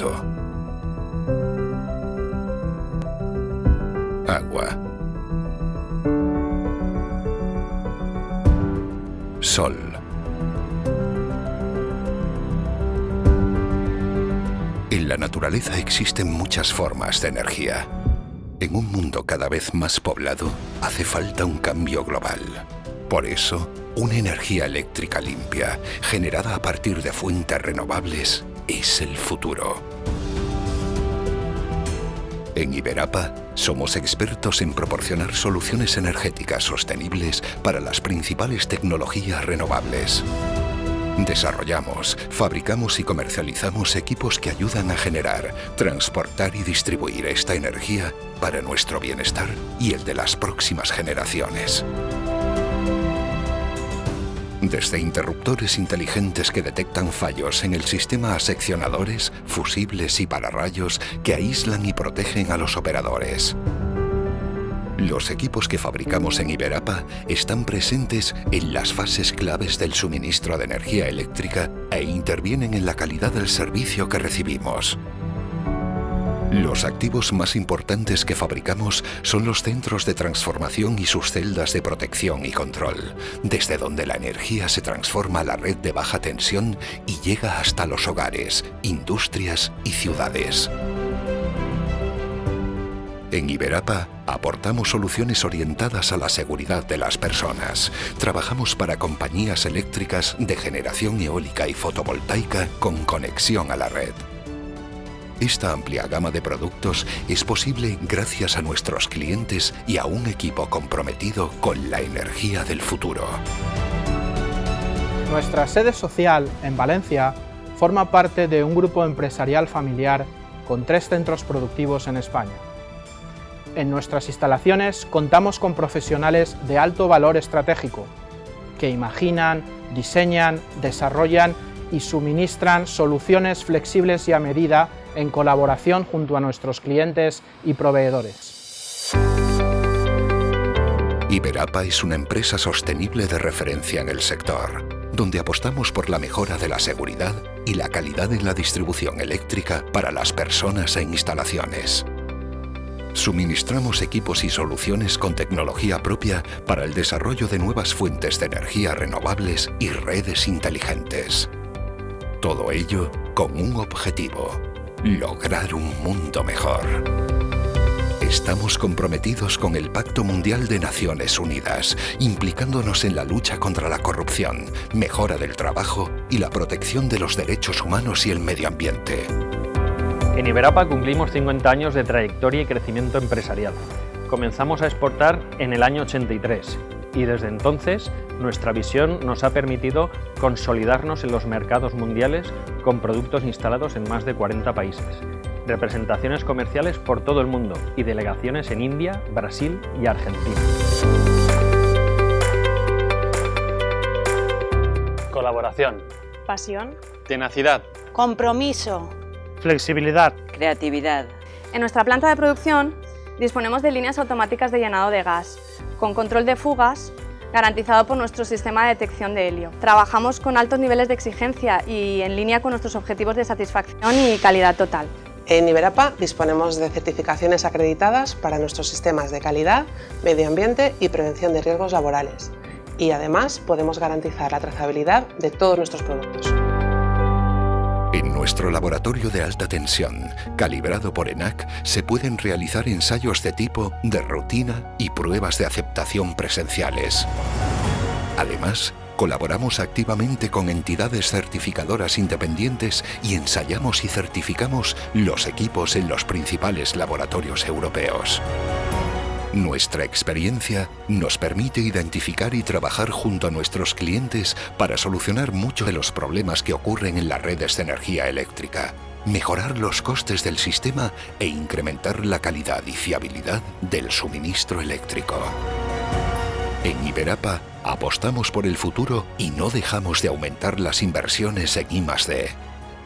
viento. Agua. Sol. En la naturaleza existen muchas formas de energía. En un mundo cada vez más poblado, hace falta un cambio global. Por eso, una energía eléctrica limpia, generada a partir de fuentes renovables, es el futuro. En Iberapa, somos expertos en proporcionar soluciones energéticas sostenibles para las principales tecnologías renovables. Desarrollamos, fabricamos y comercializamos equipos que ayudan a generar, transportar y distribuir esta energía para nuestro bienestar y el de las próximas generaciones. Desde interruptores inteligentes que detectan fallos en el sistema a seccionadores, fusibles y pararrayos que aíslan y protegen a los operadores. Los equipos que fabricamos en Iberapa están presentes en las fases claves del suministro de energía eléctrica e intervienen en la calidad del servicio que recibimos. Los activos más importantes que fabricamos son los centros de transformación y sus celdas de protección y control, desde donde la energía se transforma a la red de baja tensión y llega hasta los hogares, industrias y ciudades. En Iberapa aportamos soluciones orientadas a la seguridad de las personas. Trabajamos para compañías eléctricas de generación eólica y fotovoltaica con conexión a la red. Esta amplia gama de productos es posible gracias a nuestros clientes y a un equipo comprometido con la energía del futuro. Nuestra sede social, en Valencia, forma parte de un grupo empresarial familiar con 3 centros productivos en España. En nuestras instalaciones contamos con profesionales de alto valor estratégico, que imaginan, diseñan, desarrollan y suministran soluciones flexibles y a medida en colaboración junto a nuestros clientes y proveedores. Iberapa es una empresa sostenible de referencia en el sector, donde apostamos por la mejora de la seguridad y la calidad en la distribución eléctrica para las personas e instalaciones. Suministramos equipos y soluciones con tecnología propia para el desarrollo de nuevas fuentes de energía renovables y redes inteligentes. Todo ello con un objetivo: lograr un mundo mejor. Estamos comprometidos con el Pacto Mundial de Naciones Unidas, implicándonos en la lucha contra la corrupción, mejora del trabajo y la protección de los derechos humanos y el medio ambiente. En Iberapa cumplimos 50 años de trayectoria y crecimiento empresarial. Comenzamos a exportar en el año 83 y desde entonces nuestra visión nos ha permitido consolidarnos en los mercados mundiales con productos instalados en más de 40 países, representaciones comerciales por todo el mundo y delegaciones en India, Brasil y Argentina. Colaboración. Pasión. Tenacidad. Compromiso. Flexibilidad. Creatividad. En nuestra planta de producción disponemos de líneas automáticas de llenado de gas, con control de fugas, garantizado por nuestro sistema de detección de helio. Trabajamos con altos niveles de exigencia y en línea con nuestros objetivos de satisfacción y calidad total. En Iberapa disponemos de certificaciones acreditadas para nuestros sistemas de calidad, medio ambiente y prevención de riesgos laborales. Y además podemos garantizar la trazabilidad de todos nuestros productos. En nuestro laboratorio de alta tensión, calibrado por ENAC, se pueden realizar ensayos de tipo, de rutina y pruebas de aceptación presenciales. Además, colaboramos activamente con entidades certificadoras independientes y ensayamos y certificamos los equipos en los principales laboratorios europeos. Nuestra experiencia nos permite identificar y trabajar junto a nuestros clientes para solucionar muchos de los problemas que ocurren en las redes de energía eléctrica, mejorar los costes del sistema e incrementar la calidad y fiabilidad del suministro eléctrico. En Iberapa apostamos por el futuro y no dejamos de aumentar las inversiones en I+D.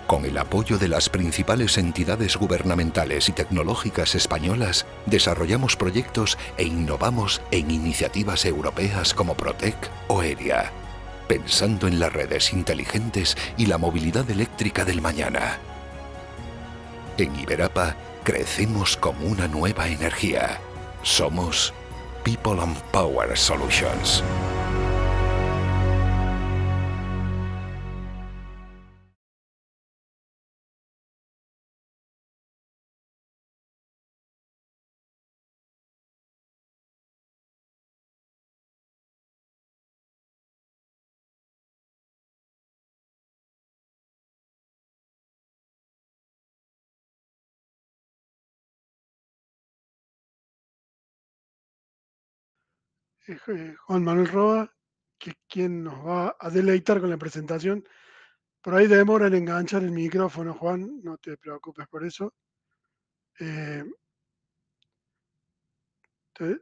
Con el apoyo de las principales entidades gubernamentales y tecnológicas españolas, desarrollamos proyectos e innovamos en iniciativas europeas como Protec o ERIA, pensando en las redes inteligentes y la movilidad eléctrica del mañana. En Iberapa crecemos como una nueva energía. Somos People and Power Solutions. Juan Manuel Roa, quien nos va a deleitar con la presentación. Por ahí demora en enganchar el micrófono, Juan, no te preocupes por eso.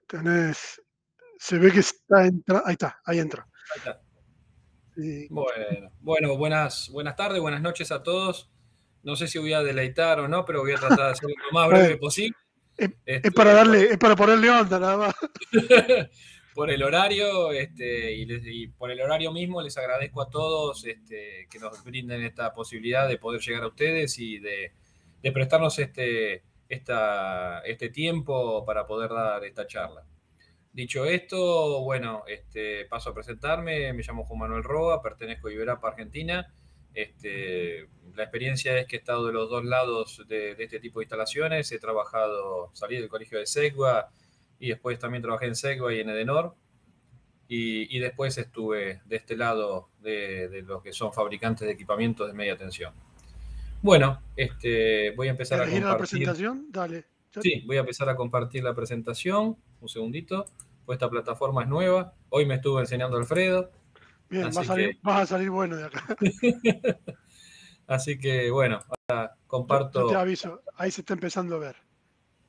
Tenés, se ve que está entrando, ahí está, ahí entra. Ahí está. Sí. Bueno, buenas tardes, buenas noches a todos. No sé si voy a deleitar o no, pero voy a tratar de hacerlo lo más breve posible. Es para ponerle onda, nada más. Por el horario, y por el horario mismo les agradezco a todos que nos brinden esta posibilidad de poder llegar a ustedes y de prestarnos este tiempo para poder dar esta charla. Dicho esto, bueno, paso a presentarme. Me llamo Juan Manuel Roa, pertenezco a Iberapa, Argentina. La experiencia es que he estado de los dos lados de este tipo de instalaciones. He trabajado, salí del colegio de SEGWA y después también trabajé en SEGWA y en Edenor. Y después estuve de este lado de los que son fabricantes de equipamientos de media tensión. Bueno, voy a empezar a compartir. ¿La presentación? Dale. Sí, voy a empezar a compartir la presentación. Un segundito. Pues esta plataforma es nueva. Hoy me estuvo enseñando Alfredo. Bien, vas a salir bueno de acá. Así que, bueno, ahora comparto. Yo te aviso, ahí se está empezando a ver.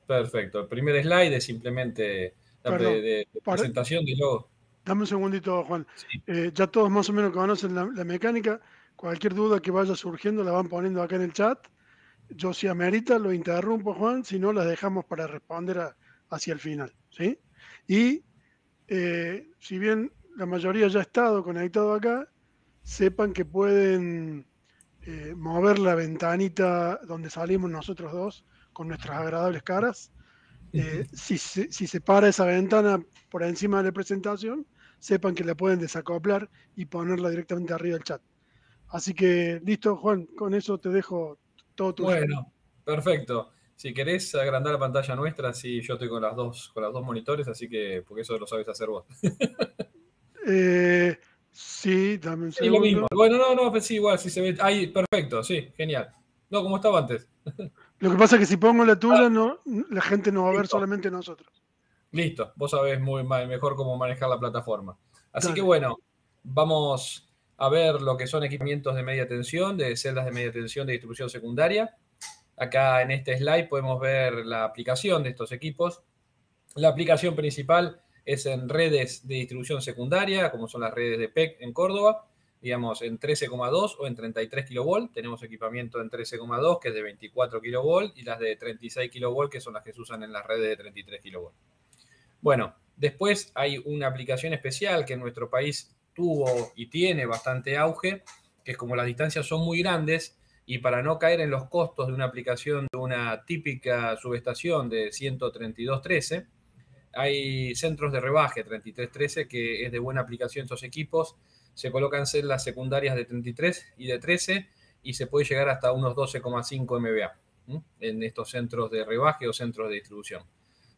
Perfecto. El primer slide es simplemente de presentación de logo. Dame un segundito, Juan. Sí. Ya todos más o menos conocen la mecánica. Cualquier duda que vaya surgiendo la van poniendo acá en el chat. Yo, si amerita, lo interrumpo, Juan. Si no, las dejamos para responder hacia el final, ¿sí? Y si bien la mayoría ya ha estado conectado acá, sepan que pueden mover la ventanita donde salimos nosotros dos con nuestras agradables caras. Si se para esa ventana por encima de la presentación, sepan que la pueden desacoplar y ponerla directamente arriba del chat. Así que, listo, Juan, con eso te dejo todo tuyo. Bueno, perfecto. Si querés agrandar la pantalla nuestra, sí, yo estoy con las dos monitores, así que, porque eso lo sabes hacer vos. Sí, dame un Sí, segundo. lo mismo. Bueno, no, pues sí, igual, si se ve. Ahí, perfecto, sí, genial. No, como estaba antes. Lo que pasa es que si pongo la tuya, no, la gente nos va a ver solamente nosotros. Listo, vos sabés mejor cómo manejar la plataforma. Así Dale. que bueno, vamos a ver lo que son equipamientos de media tensión, de celdas de media tensión de distribución secundaria. Acá en este slide podemos ver la aplicación de estos equipos. La aplicación principal es en redes de distribución secundaria, como son las redes de PEC en Córdoba, digamos en 13,2 o en 33 kV. Tenemos equipamiento en 13,2 que es de 24 kV y las de 36 kV que son las que se usan en las redes de 33 kV. Bueno, después hay una aplicación especial que en nuestro país tuvo y tiene bastante auge, que es como las distancias son muy grandes y para no caer en los costos de una aplicación de una típica subestación de 132.13, hay centros de rebaje 33.13 que es de buena aplicación estos equipos. Se colocan celdas secundarias de 33 y de 13 y se puede llegar hasta unos 12,5 MVA en estos centros de rebaje o centros de distribución.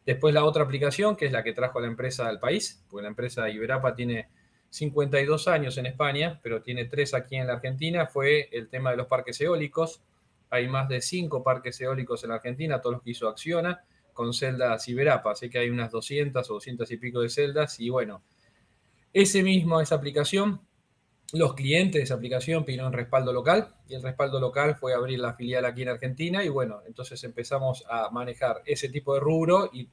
Después la otra aplicación, que es la que trajo a la empresa al país, porque la empresa Iberapa tiene 52 años en España, pero tiene 3 aquí en la Argentina, fue el tema de los parques eólicos. Hay más de 5 parques eólicos en la Argentina, todos los que hizo Acciona, con celdas Iberapa, así que hay unas 200 o 200 y pico de celdas, y bueno, esa aplicación, los clientes de esa aplicación pidieron respaldo local, y el respaldo local fue abrir la filial aquí en Argentina, y bueno, entonces empezamos a manejar ese tipo de rubro y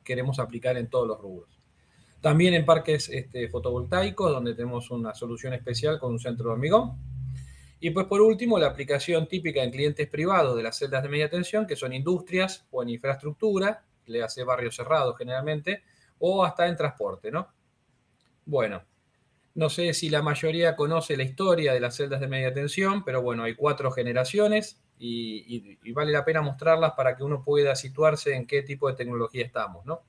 queremos aplicar en todos los rubros. También en parques fotovoltaicos, donde tenemos una solución especial con un centro de hormigón. Y pues por último, la aplicación típica en clientes privados de las celdas de media tensión, que son industrias o en infraestructura, le hace barrios cerrados generalmente, o hasta en transporte, ¿no? Bueno, no sé si la mayoría conoce la historia de las celdas de media tensión, pero bueno, hay 4 generaciones. y vale la pena mostrarlas para que uno pueda situarse en qué tipo de tecnología estamos, ¿no?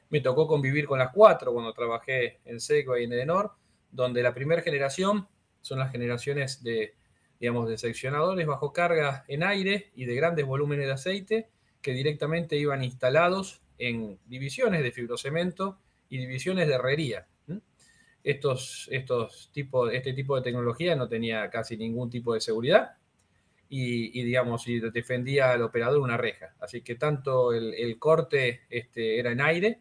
Me tocó convivir con las 4 cuando trabajé en Segway y en Edenor, donde la primera generación son las generaciones de, digamos, de seccionadores bajo carga en aire y de grandes volúmenes de aceite que directamente iban instalados en divisiones de fibrocemento y divisiones de herrería. Este tipo de tecnología no tenía casi ningún tipo de seguridad digamos, y defendía al operador una reja. Así que tanto el corte era en aire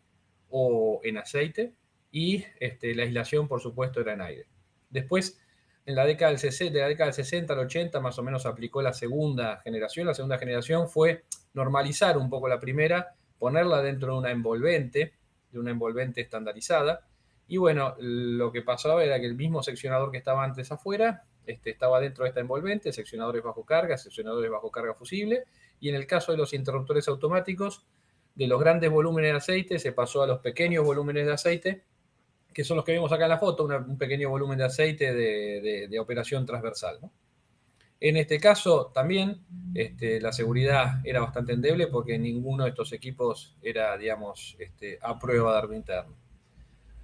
o en aceite y la aislación, por supuesto, era en aire. Después, en la década del 60 al 80, más o menos aplicó la segunda generación. La segunda generación fue normalizar un poco la primera, ponerla dentro de una envolvente estandarizada. Y bueno, lo que pasaba era que el mismo seccionador que estaba antes afuera estaba dentro de esta envolvente, seccionadores bajo carga fusible, y en el caso de los interruptores automáticos, de los grandes volúmenes de aceite se pasó a los pequeños volúmenes de aceite, que son los que vemos acá en la foto, un pequeño volumen de aceite de operación transversal, ¿no? En este caso también la seguridad era bastante endeble porque ninguno de estos equipos era, digamos, a prueba de arco interno.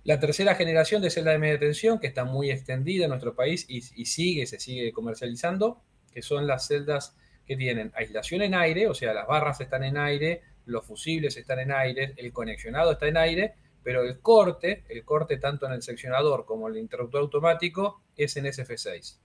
La tercera generación de celda de media tensión, que está muy extendida en nuestro país y se sigue comercializando, que son las celdas que tienen aislación en aire, o sea, las barras están en aire, los fusibles están en aire, el conexionado está en aire, pero el corte tanto en el seccionador como en el interruptor automático es en SF6.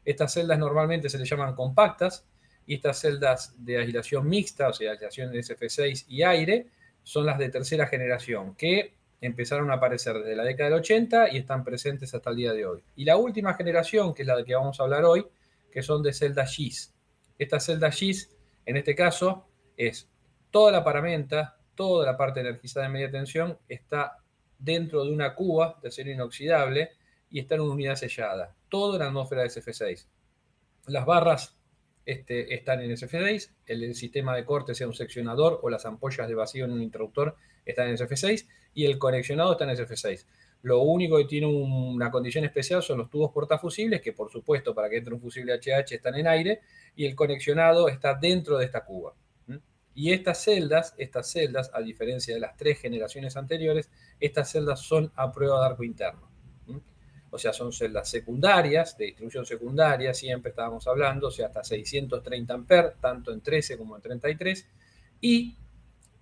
Estas celdas normalmente se les llaman compactas y estas celdas de aislación mixta, o sea, aislación de SF6 y aire, son las de tercera generación, que empezaron a aparecer desde la década del 80 y están presentes hasta el día de hoy. Y la última generación, que es la de que vamos a hablar hoy, que son de celdas GIS. Esta celda GIS, en este caso, es toda la paramenta, toda la parte energizada de media tensión está dentro de una cuba de acero inoxidable y está en una unidad sellada. Todo en la atmósfera de SF6. Las barras están en SF6, el sistema de corte, sea un seccionador o las ampollas de vacío en un interruptor, están en SF6 y el conexionado está en SF6. Lo único que tiene una condición especial son los tubos portafusibles, que por supuesto para que entre un fusible HH están en aire, y el conexionado está dentro de esta cuba. Y estas celdas, a diferencia de las 3 generaciones anteriores, estas celdas son a prueba de arco interno. O sea, son celdas secundarias, de distribución secundaria, siempre estábamos hablando, o sea, hasta 630 amperes, tanto en 13 como en 33. Y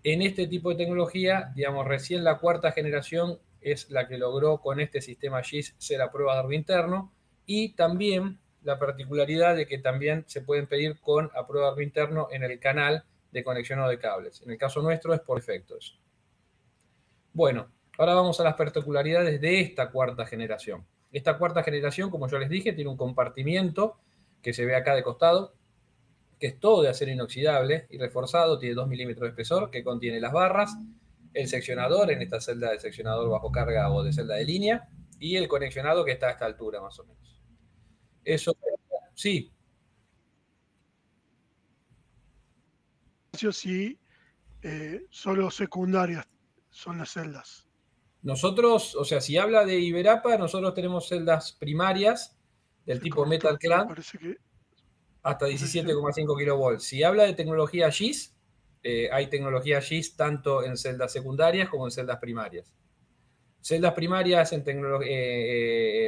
en este tipo de tecnología, digamos, recién la 4ª generación es la que logró con este sistema GIS ser a prueba de arco interno, y también la particularidad de que también se pueden pedir con a prueba de arco interno en el canal de conexionado de cables. En el caso nuestro es por efectos. Bueno, ahora vamos a las particularidades de esta 4ª generación. Esta 4ª generación, como yo les dije, tiene un compartimiento que se ve acá de costado, que es todo de acero inoxidable y reforzado, tiene 2 milímetros de espesor, que contiene las barras, el seccionador en esta celda de seccionador bajo carga o de celda de línea, y el conexionado que está a esta altura más o menos. Eso, sí. Sí, solo secundarias son las celdas. Nosotros, o sea, si habla de Iberapa, nosotros tenemos celdas primarias del tipo Metal Clad hasta 17,5 kV. Si habla de tecnología GIS, hay tecnología GIS tanto en celdas secundarias como en celdas primarias. Celdas primarias en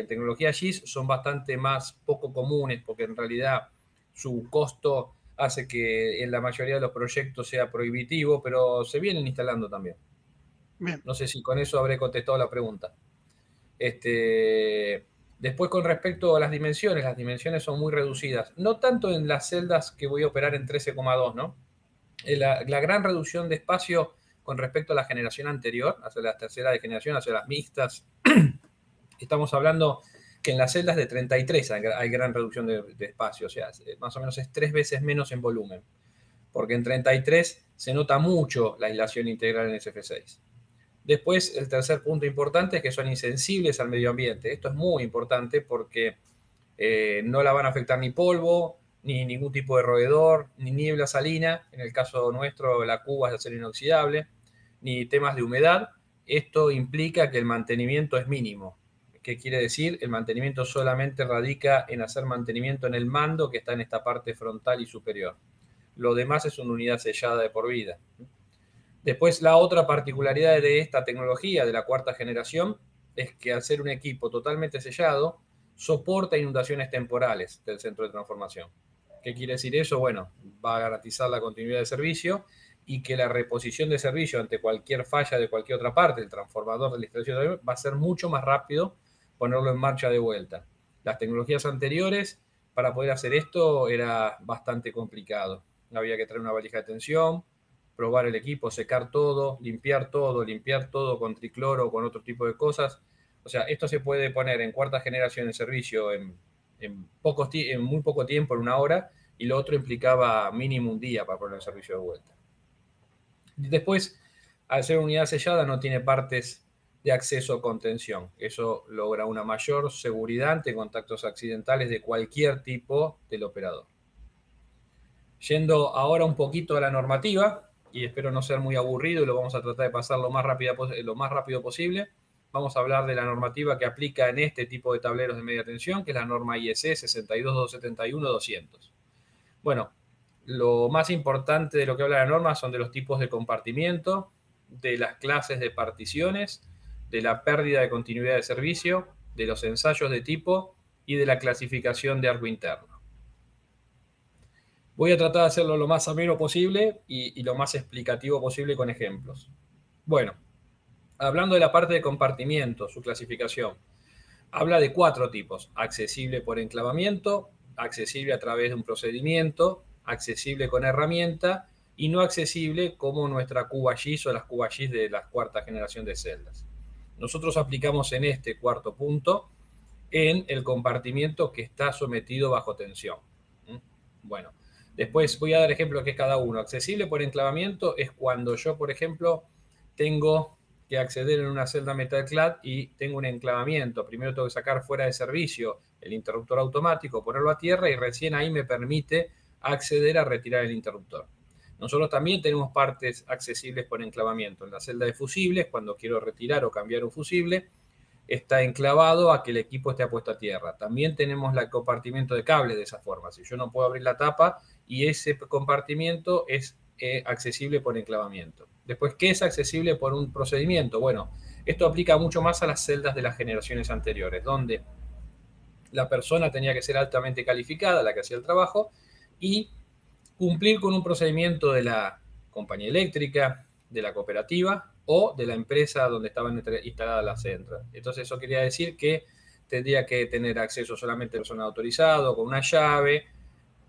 tecnología GIS son bastante más poco comunes porque en realidad su costo hace que en la mayoría de los proyectos sea prohibitivo, pero se vienen instalando también. Bien. No sé si con eso habré contestado la pregunta. Después, con respecto a las dimensiones son muy reducidas. No tanto en las celdas que voy a operar en 13,2, ¿no? La gran reducción de espacio con respecto a la generación anterior, hacia la tercera de generación, hacia las mixtas, estamos hablando que en las celdas de 33 hay gran reducción de espacio, o sea, más o menos es 3 veces menos en volumen, porque en 33 se nota mucho la aislación integral en SF6. Después, el tercer punto importante es que son insensibles al medio ambiente. Esto es muy importante porque no la van a afectar ni polvo, ni ningún tipo de roedor, ni niebla salina. En el caso nuestro, la cuba es de acero inoxidable, ni temas de humedad. Esto implica que el mantenimiento es mínimo, ¿Qué quiere decir? El mantenimiento solamente radica en hacer mantenimiento en el mando que está en esta parte frontal y superior. Lo demás es una unidad sellada de por vida. Después, la otra particularidad de esta tecnología de la cuarta generación es que al ser un equipo totalmente sellado, soporta inundaciones temporales del centro de transformación. ¿Qué quiere decir eso? Bueno, va a garantizar la continuidad de servicio y que la reposición de servicio ante cualquier falla de cualquier otra parte del transformador de la instalación va a ser mucho más rápido ponerlo en marcha de vuelta. Las tecnologías anteriores, para poder hacer esto, era bastante complicado. Había que traer una valija de tensión, probar el equipo, secar todo, limpiar todo con tricloro o con otro tipo de cosas. O sea, esto se puede poner en cuarta generación en servicio en muy poco tiempo, en 1 hora, y lo otro implicaba mínimo 1 día para poner el servicio de vuelta. Después, al ser unidad sellada, no tiene partes de acceso con tensión. Eso logra una mayor seguridad ante contactos accidentales de cualquier tipo del operador. Yendo ahora un poquito a la normativa, y espero no ser muy aburrido y lo vamos a tratar de pasar lo más rápido posible, vamos a hablar de la normativa que aplica en este tipo de tableros de media tensión, que es la norma IEC 62271-200. Bueno, lo más importante de lo que habla la norma son de los tipos de compartimiento, de las clases de particiones, de la pérdida de continuidad de servicio, de los ensayos de tipo y de la clasificación de arco interno. Voy a tratar de hacerlo lo más ameno posible y lo más explicativo posible con ejemplos. Bueno, hablando de la parte de compartimiento, su clasificación, habla de 4 tipos: accesible por enclavamiento, accesible a través de un procedimiento, accesible con herramienta y no accesible como nuestra QAGIS o las QAGIS de la cuarta generación de celdas. Nosotros aplicamos en este cuarto punto en el compartimiento que está sometido bajo tensión. Bueno, después voy a dar ejemplo que es cada uno. Accesible por enclavamiento es cuando yo, por ejemplo, tengo que acceder en una celda metalclad y tengo un enclavamiento. Primero tengo que sacar fuera de servicio el interruptor automático, ponerlo a tierra y recién ahí me permite acceder a retirar el interruptor. Nosotros también tenemos partes accesibles por enclavamiento. En la celda de fusibles, cuando quiero retirar o cambiar un fusible, está enclavado a que el equipo esté puesto a tierra. También tenemos el compartimiento de cables de esa forma. Si yo no puedo abrir la tapa y ese compartimiento es accesible por enclavamiento. Después, ¿qué es accesible por un procedimiento? Bueno, esto aplica mucho más a las celdas de las generaciones anteriores, donde la persona tenía que ser altamente calificada, la que hacía el trabajo, y cumplir con un procedimiento de la compañía eléctrica, de la cooperativa o de la empresa donde estaban instaladas las centros. Entonces eso quería decir que tendría que tener acceso solamente a persona autorizado, con una llave.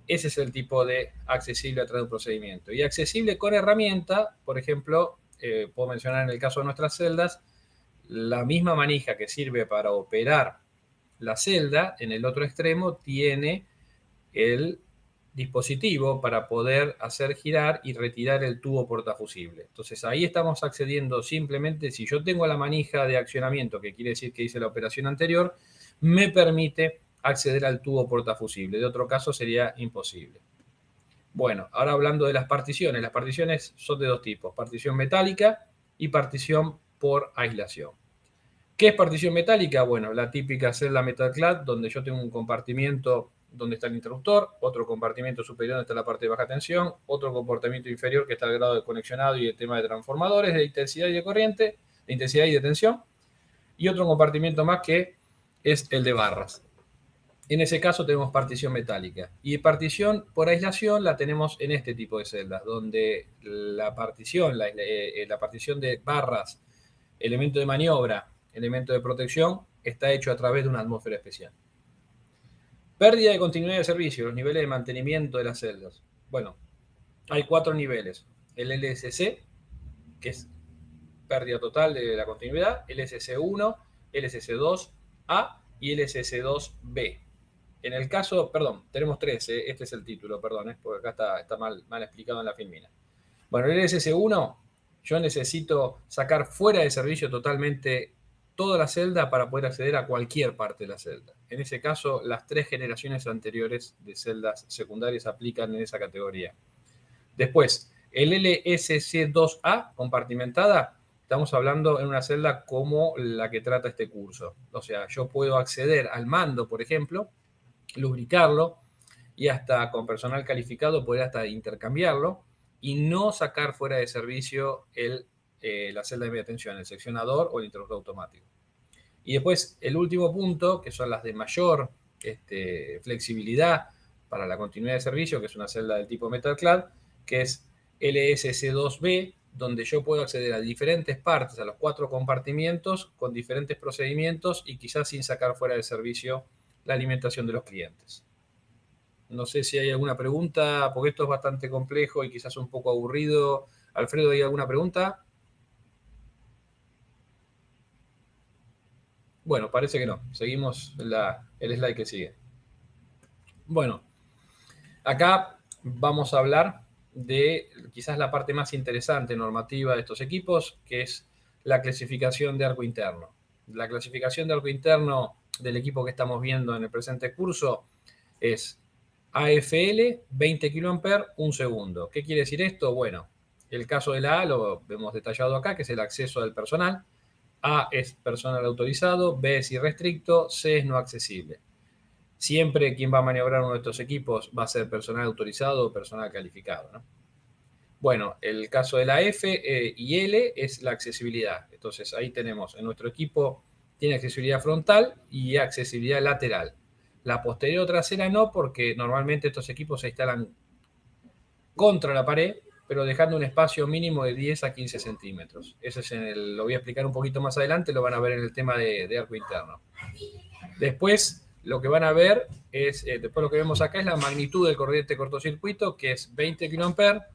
Ese es el tipo de accesible a través de un procedimiento. Y accesible con herramienta, por ejemplo, puedo mencionar en el caso de nuestras celdas, la misma manija que sirve para operar la celda, en el otro extremo tiene el dispositivo para poder hacer girar y retirar el tubo portafusible. Entonces ahí estamos accediendo simplemente, si yo tengo la manija de accionamiento, que quiere decir que hice la operación anterior, me permite acceder al tubo portafusible. De otro caso sería imposible. Bueno, ahora hablando de las particiones son de 2 tipos: partición metálica y partición por aislación. ¿Qué es partición metálica? Bueno, la típica celda metalclad, donde yo tengo un compartimiento donde está el interruptor, otro compartimento superior donde está la parte de baja tensión, otro compartimento inferior que está el grado de conexionado y el tema de transformadores de intensidad y de corriente, de intensidad y de tensión, y otro compartimento más que es el de barras. En ese caso tenemos partición metálica. Y partición por aislación la tenemos en este tipo de celdas, donde la partición de barras, elemento de maniobra, elemento de protección, está hecho a través de una atmósfera especial. Pérdida de continuidad de servicio, los niveles de mantenimiento de las celdas. Bueno, hay 4 niveles. El LSC, que es pérdida total de la continuidad, LSC1, LSC2A y LSC2B. En el caso, perdón, tenemos 3, este es el título, perdón, porque acá está mal explicado en la filmina. Bueno, el LSC1, yo necesito sacar fuera de servicio totalmente toda la celda para poder acceder a cualquier parte de la celda. En ese caso, las 3 generaciones anteriores de celdas secundarias aplican en esa categoría. Después, el LSC2A, compartimentada, estamos hablando en una celda como la que trata este curso. O sea, yo puedo acceder al mando, por ejemplo, lubricarlo y hasta con personal calificado poder hasta intercambiarlo y no sacar fuera de servicio la celda de media tensión, el seccionador o el interruptor automático. Y después el último punto, que son las de mayor flexibilidad para la continuidad de servicio, que es una celda del tipo Metalclad, que es LSC2B, donde yo puedo acceder a diferentes partes, a los 4 compartimientos, con diferentes procedimientos y quizás sin sacar fuera de servicio la alimentación de los clientes. No sé si hay alguna pregunta, porque esto es bastante complejo y quizás un poco aburrido. Alfredo, ¿hay alguna pregunta? Bueno, parece que no. Seguimos el slide que sigue. Bueno, acá vamos a hablar de quizás la parte más interesante normativa de estos equipos, que es la clasificación de arco interno. La clasificación de arco interno del equipo que estamos viendo en el presente curso es AFL 20 kA 1 segundo. ¿Qué quiere decir esto? Bueno, el caso de la A lo vemos detallado acá, que es el acceso del personal. A es personal autorizado, B es irrestricto, C es no accesible. Siempre quien va a maniobrar uno de estos equipos va a ser personal autorizado o personal calificado, ¿no? Bueno, el caso de la F y L es la accesibilidad. Entonces ahí tenemos, en nuestro equipo tiene accesibilidad frontal y accesibilidad lateral. La posterior o trasera no, porque normalmente estos equipos se instalan contra la pared, pero dejando un espacio mínimo de 10 a 15 centímetros. Eso es lo voy a explicar un poquito más adelante, lo van a ver en el tema de arco interno. Después, lo que van a ver es, después lo que vemos acá es la magnitud del corriente cortocircuito, que es 20 kA.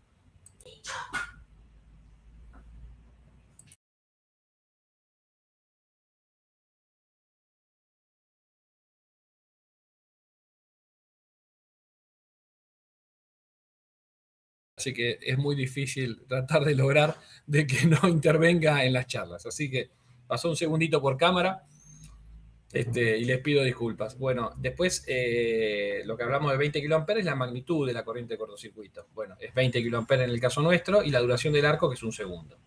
Así que es muy difícil tratar de lograr de que no intervenga en las charlas. Así que pasó un segundito por cámara y les pido disculpas. Bueno, después lo que hablamos de 20 kA es la magnitud de la corriente de cortocircuito. Bueno, es 20 kA en el caso nuestro y la duración del arco, que es 1 segundo.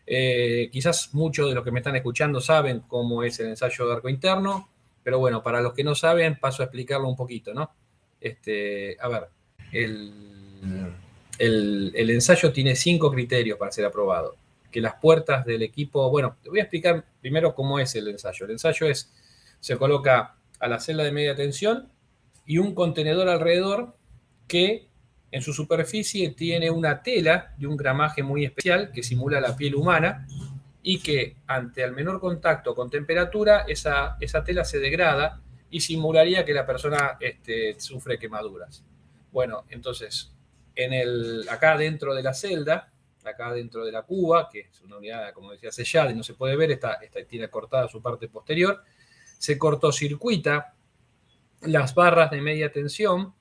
Quizás muchos de los que me están escuchando saben cómo es el ensayo de arco interno, pero bueno, para los que no saben, paso a explicarlo un poquito, ¿no? A ver, el ensayo tiene 5 criterios para ser aprobado. Que las puertas del equipo... Bueno, te voy a explicar primero cómo es el ensayo. El ensayo se coloca a la celda de media tensión y un contenedor alrededor que en su superficie tiene una tela de un gramaje muy especial que simula la piel humana y que ante el menor contacto con temperatura esa tela se degrada y simularía que la persona sufre quemaduras. Bueno, entonces... acá dentro de la celda, acá dentro de la cuba, que es una unidad, como decía, sellada y no se puede ver, tiene cortada su parte posterior, se cortocircuita las barras de media tensión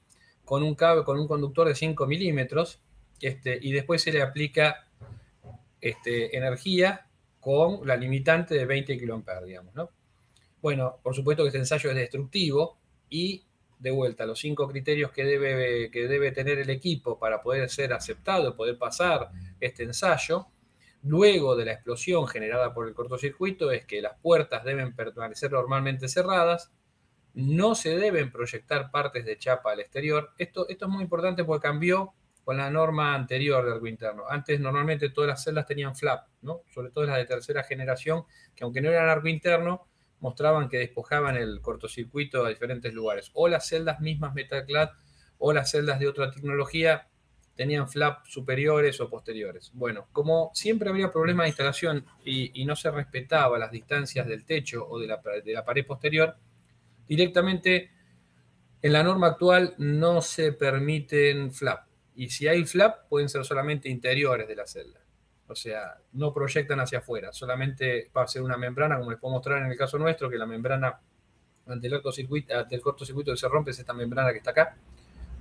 con un conductor de 5 milímetros y después se le aplica energía con la limitante de 20 kA, digamos, ¿no? Bueno, por supuesto que este ensayo es destructivo y de vuelta, los 5 criterios que debe tener el equipo para poder ser aceptado, poder pasar este ensayo, luego de la explosión generada por el cortocircuito, es que las puertas deben permanecer normalmente cerradas, no se deben proyectar partes de chapa al exterior. Esto es muy importante porque cambió con la norma anterior de arco interno. Antes normalmente todas las celdas tenían flap, ¿no? Sobre todo las de tercera generación, que aunque no eran arco interno, mostraban que despojaban el cortocircuito a diferentes lugares. O las celdas mismas Metalclad o las celdas de otra tecnología tenían flap superiores o posteriores. Bueno, como siempre había problemas de instalación y no se respetaba las distancias del techo o de la pared posterior, directamente en la norma actual no se permiten flap. Y si hay flap, pueden ser solamente interiores de la celda. O sea, no proyectan hacia afuera, solamente va a ser una membrana, como les puedo mostrar en el caso nuestro, que la membrana ante el cortocircuito que se rompe es esta membrana que está acá,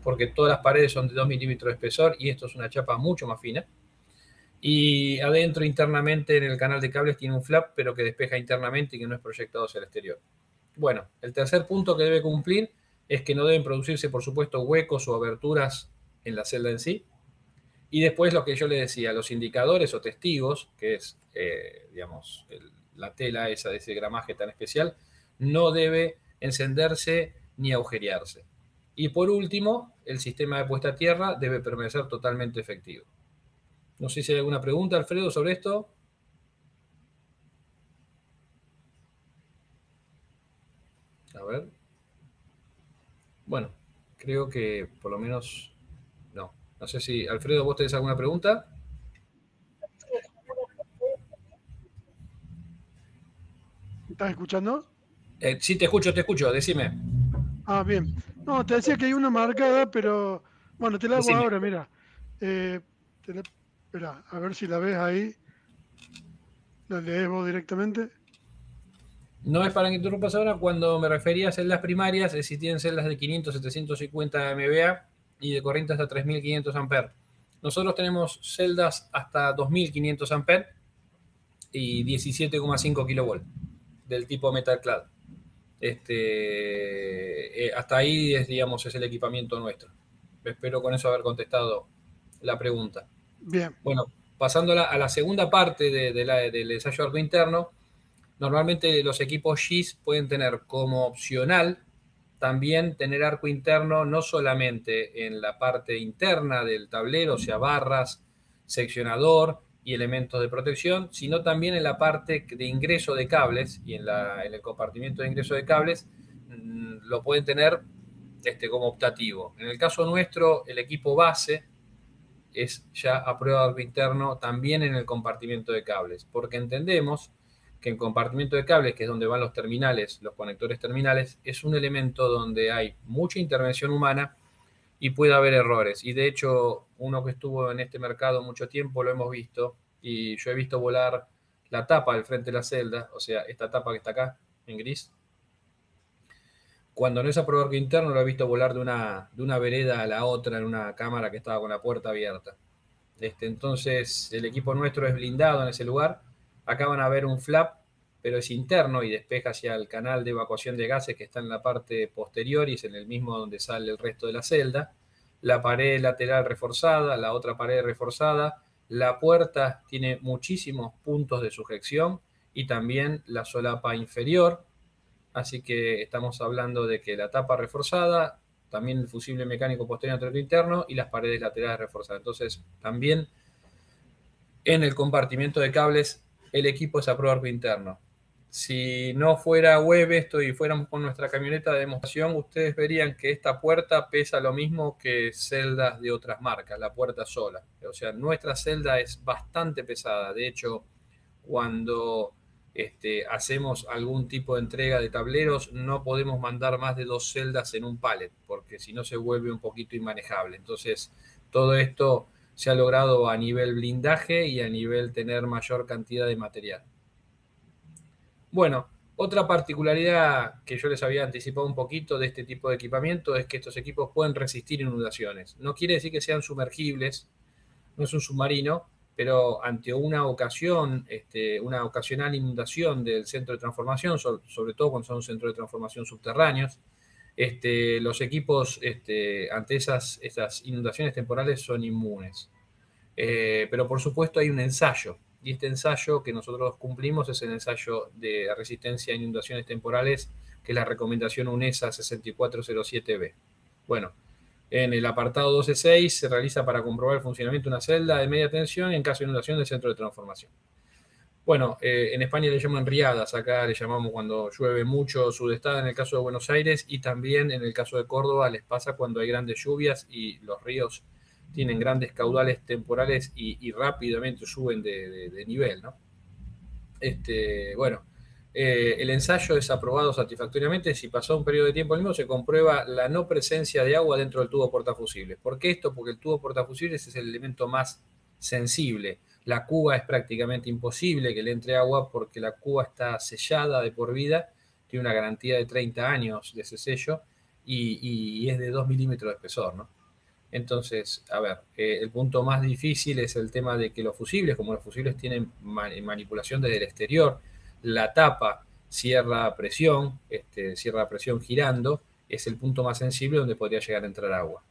porque todas las paredes son de 2 milímetros de espesor y esto es una chapa mucho más fina. Y adentro, internamente, en el canal de cables tiene un flap, pero que despeja internamente y que no es proyectado hacia el exterior. Bueno, el tercer punto que debe cumplir es que no deben producirse, por supuesto, huecos o aberturas en la celda en sí. Y después lo que yo le decía, los indicadores o testigos, que es, digamos, la tela esa de ese gramaje tan especial, no debe encenderse ni agujerearse. Y por último, el sistema de puesta a tierra debe permanecer totalmente efectivo. No sé si hay alguna pregunta, Alfredo, sobre esto. A ver. Bueno, creo que por lo menos no. No sé si, Alfredo, ¿vos tenés alguna pregunta? ¿Estás escuchando? Sí, te escucho, decime. Ah, bien. No, te decía que hay una marcada, pero bueno, te la hago Decime. ahora, mira. Espera, a ver si la ves ahí. ¿La lees vos directamente? No es para que interrumpas ahora. Cuando me refería a celdas primarias, es si tienen celdas de 500, 750 MVA y de corriente hasta 3500 amperes. Nosotros tenemos celdas hasta 2500 amperes y 17,5 kV del tipo Metal Clad. Hasta ahí es, digamos, es el equipamiento nuestro. Espero con eso haber contestado la pregunta. Bien. Bueno, pasando a la segunda parte del ensayo de arco interno, normalmente los equipos GIS pueden tener como opcional también tener arco interno no solamente en la parte interna del tablero, o sea, barras, seccionador y elementos de protección, sino también en la parte de ingreso de cables y en el compartimiento de ingreso de cables lo pueden tener como optativo. En el caso nuestro, el equipo base es ya a prueba de arco interno también en el compartimiento de cables, porque entendemos que en compartimiento de cables, que es donde van los terminales, los conectores terminales, es un elemento donde hay mucha intervención humana y puede haber errores. Y de hecho, uno que estuvo en este mercado mucho tiempo lo hemos visto, y yo he visto volar la tapa del frente de la celda, o sea, esta tapa que está acá, en gris. Cuando no es a prueba de arco interno, lo he visto volar de una vereda a la otra en una cámara que estaba con la puerta abierta. Entonces, el equipo nuestro es blindado en ese lugar. Acá van a ver un flap, pero es interno y despeja hacia el canal de evacuación de gases que está en la parte posterior y es en el mismo donde sale el resto de la celda. La pared lateral reforzada, la otra pared reforzada. La puerta tiene muchísimos puntos de sujeción y también la solapa inferior. Así que estamos hablando de que la tapa reforzada, también el fusible mecánico posterior ante el interno y las paredes laterales reforzadas. Entonces, también en el compartimiento de cables, el equipo es a prueba de arco interno. Si no fuera web esto y fuéramos con nuestra camioneta de demostración, ustedes verían que esta puerta pesa lo mismo que celdas de otras marcas, la puerta sola. O sea, nuestra celda es bastante pesada. De hecho, cuando hacemos algún tipo de entrega de tableros, no podemos mandar más de 2 celdas en un pallet, porque si no se vuelve un poquito inmanejable. Entonces, todo esto se ha logrado a nivel blindaje y a nivel tener mayor cantidad de material. Bueno, otra particularidad que yo les había anticipado un poquito de este tipo de equipamiento es que estos equipos pueden resistir inundaciones. No quiere decir que sean sumergibles, no es un submarino, pero ante una ocasión, una ocasional inundación del centro de transformación, sobre todo cuando son centros de transformación subterráneos, los equipos ante esas inundaciones temporales son inmunes. Pero por supuesto hay un ensayo, y este ensayo que nosotros cumplimos es el ensayo de resistencia a inundaciones temporales, que es la recomendación UNESA 6407B. Bueno, en el apartado 12.6 se realiza para comprobar el funcionamiento de una celda de media tensión en caso de inundación del centro de transformación. Bueno, en España le llaman riadas, acá le llamamos cuando llueve mucho sudestada en el caso de Buenos Aires, y también en el caso de Córdoba les pasa cuando hay grandes lluvias y los ríos tienen grandes caudales temporales y rápidamente suben de nivel, ¿no? Bueno, el ensayo es aprobado satisfactoriamente. Si pasó un periodo de tiempo el mismo, se comprueba la no presencia de agua dentro del tubo portafusibles. ¿Por qué esto? Porque el tubo portafusibles es el elemento más sensible. La cuba es prácticamente imposible que le entre agua porque la cuba está sellada de por vida, tiene una garantía de 30 años de ese sello y es de 2 milímetros de espesor, ¿no? Entonces, a ver, el punto más difícil es el tema de que los fusibles, como los fusibles tienen manipulación desde el exterior, la tapa cierra a presión girando, es el punto más sensible donde podría llegar a entrar agua.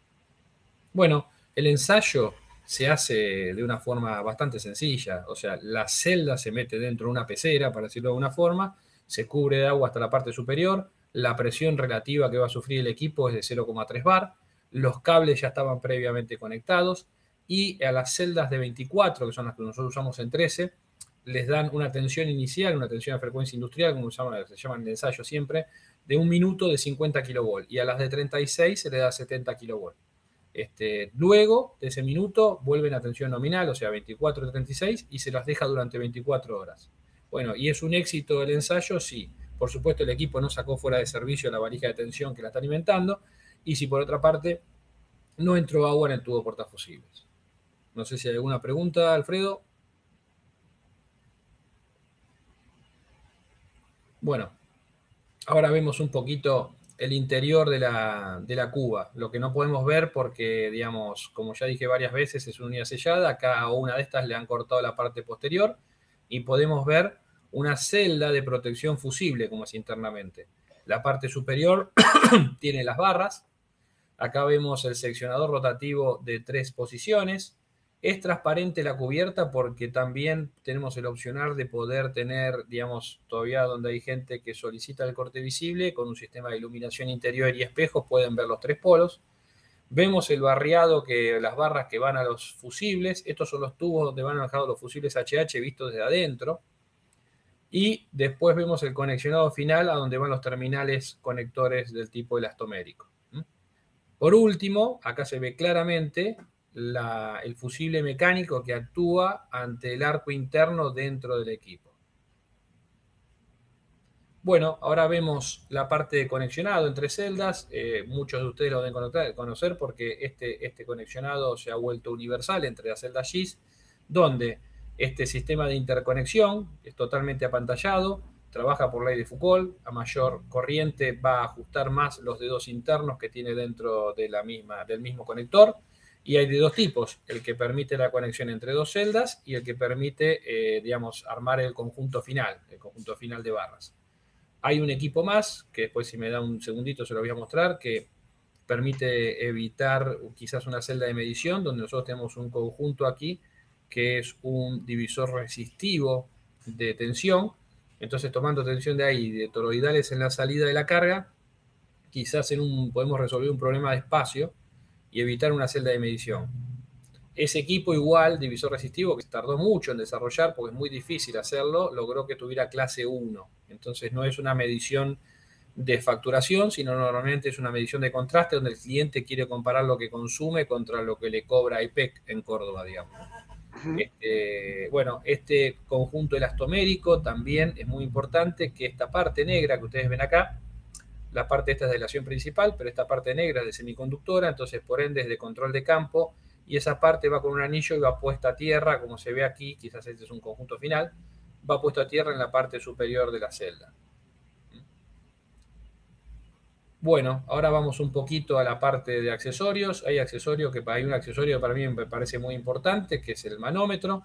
Bueno, el ensayo se hace de una forma bastante sencilla. O sea, la celda se mete dentro de una pecera, para decirlo de alguna forma, se cubre de agua hasta la parte superior, la presión relativa que va a sufrir el equipo es de 0,3 bar, los cables ya estaban previamente conectados y a las celdas de 24, que son las que nosotros usamos en 13, les dan una tensión inicial, una tensión a frecuencia industrial, como se llama en el ensayo siempre, de 1 minuto de 50 kV y a las de 36 se le da 70 kV. Luego de ese minuto vuelven a tensión nominal, o sea 24 y 36, y se las deja durante 24 horas. Bueno, ¿y es un éxito el ensayo? Sí. Por supuesto, el equipo no sacó fuera de servicio la valija de tensión que la está alimentando, y si por otra parte no entró agua en el tubo portafusibles. No sé si hay alguna pregunta, Alfredo. Bueno, ahora vemos un poquito el interior de la cuba, lo que no podemos ver porque, digamos, como ya dije varias veces, es una unidad sellada. Acá a una de estas le han cortado la parte posterior y podemos ver una celda de protección fusible, como es internamente. La parte superior tiene las barras. Acá vemos el seccionador rotativo de 3 posiciones. Es transparente la cubierta porque también tenemos el opcional de poder tener, digamos, todavía donde hay gente que solicita el corte visible, con un sistema de iluminación interior y espejos pueden ver los 3 polos. Vemos el barriado, las barras que van a los fusibles. Estos son los tubos donde van alojados los fusibles HH vistos desde adentro. Y después vemos el conexionado final a donde van los terminales conectores del tipo elastomérico. Por último, acá se ve claramente el fusible mecánico que actúa ante el arco interno dentro del equipo. Bueno, ahora vemos la parte de conexionado entre celdas. Muchos de ustedes lo deben conocer porque este conexionado se ha vuelto universal entre las celdas GIS, donde este sistema de interconexión es totalmente apantallado, trabaja por ley de Foucault. A mayor corriente va a ajustar más los dedos internos que tiene dentro de del mismo conector. Y hay de 2 tipos, el que permite la conexión entre 2 celdas y el que permite, digamos, armar el conjunto final de barras. Hay un equipo más, que después si me da un segundito se lo voy a mostrar, que permite evitar quizás una celda de medición, donde nosotros tenemos un conjunto aquí, que es un divisor resistivo de tensión. Entonces, tomando tensión de ahí, de toroidales en la salida de la carga, quizás podemos resolver un problema de espacio y evitar una celda de medición. Ese equipo igual, divisor resistivo, que tardó mucho en desarrollar porque es muy difícil hacerlo, logró que tuviera clase 1. Entonces no es una medición de facturación, sino normalmente es una medición de contraste donde el cliente quiere comparar lo que consume contra lo que le cobra IPEC en Córdoba, digamos. Bueno, este conjunto elastomérico también es muy importante, que esta parte negra que ustedes ven acá, la parte esta es de aislación principal, pero esta parte negra es de semiconductora, entonces por ende es de control de campo, y esa parte va con un anillo y va puesta a tierra, como se ve aquí, quizás este es un conjunto final, va puesto a tierra en la parte superior de la celda. Bueno, ahora vamos un poquito a la parte de accesorios. Hay un accesorio que para mí me parece muy importante, que es el manómetro.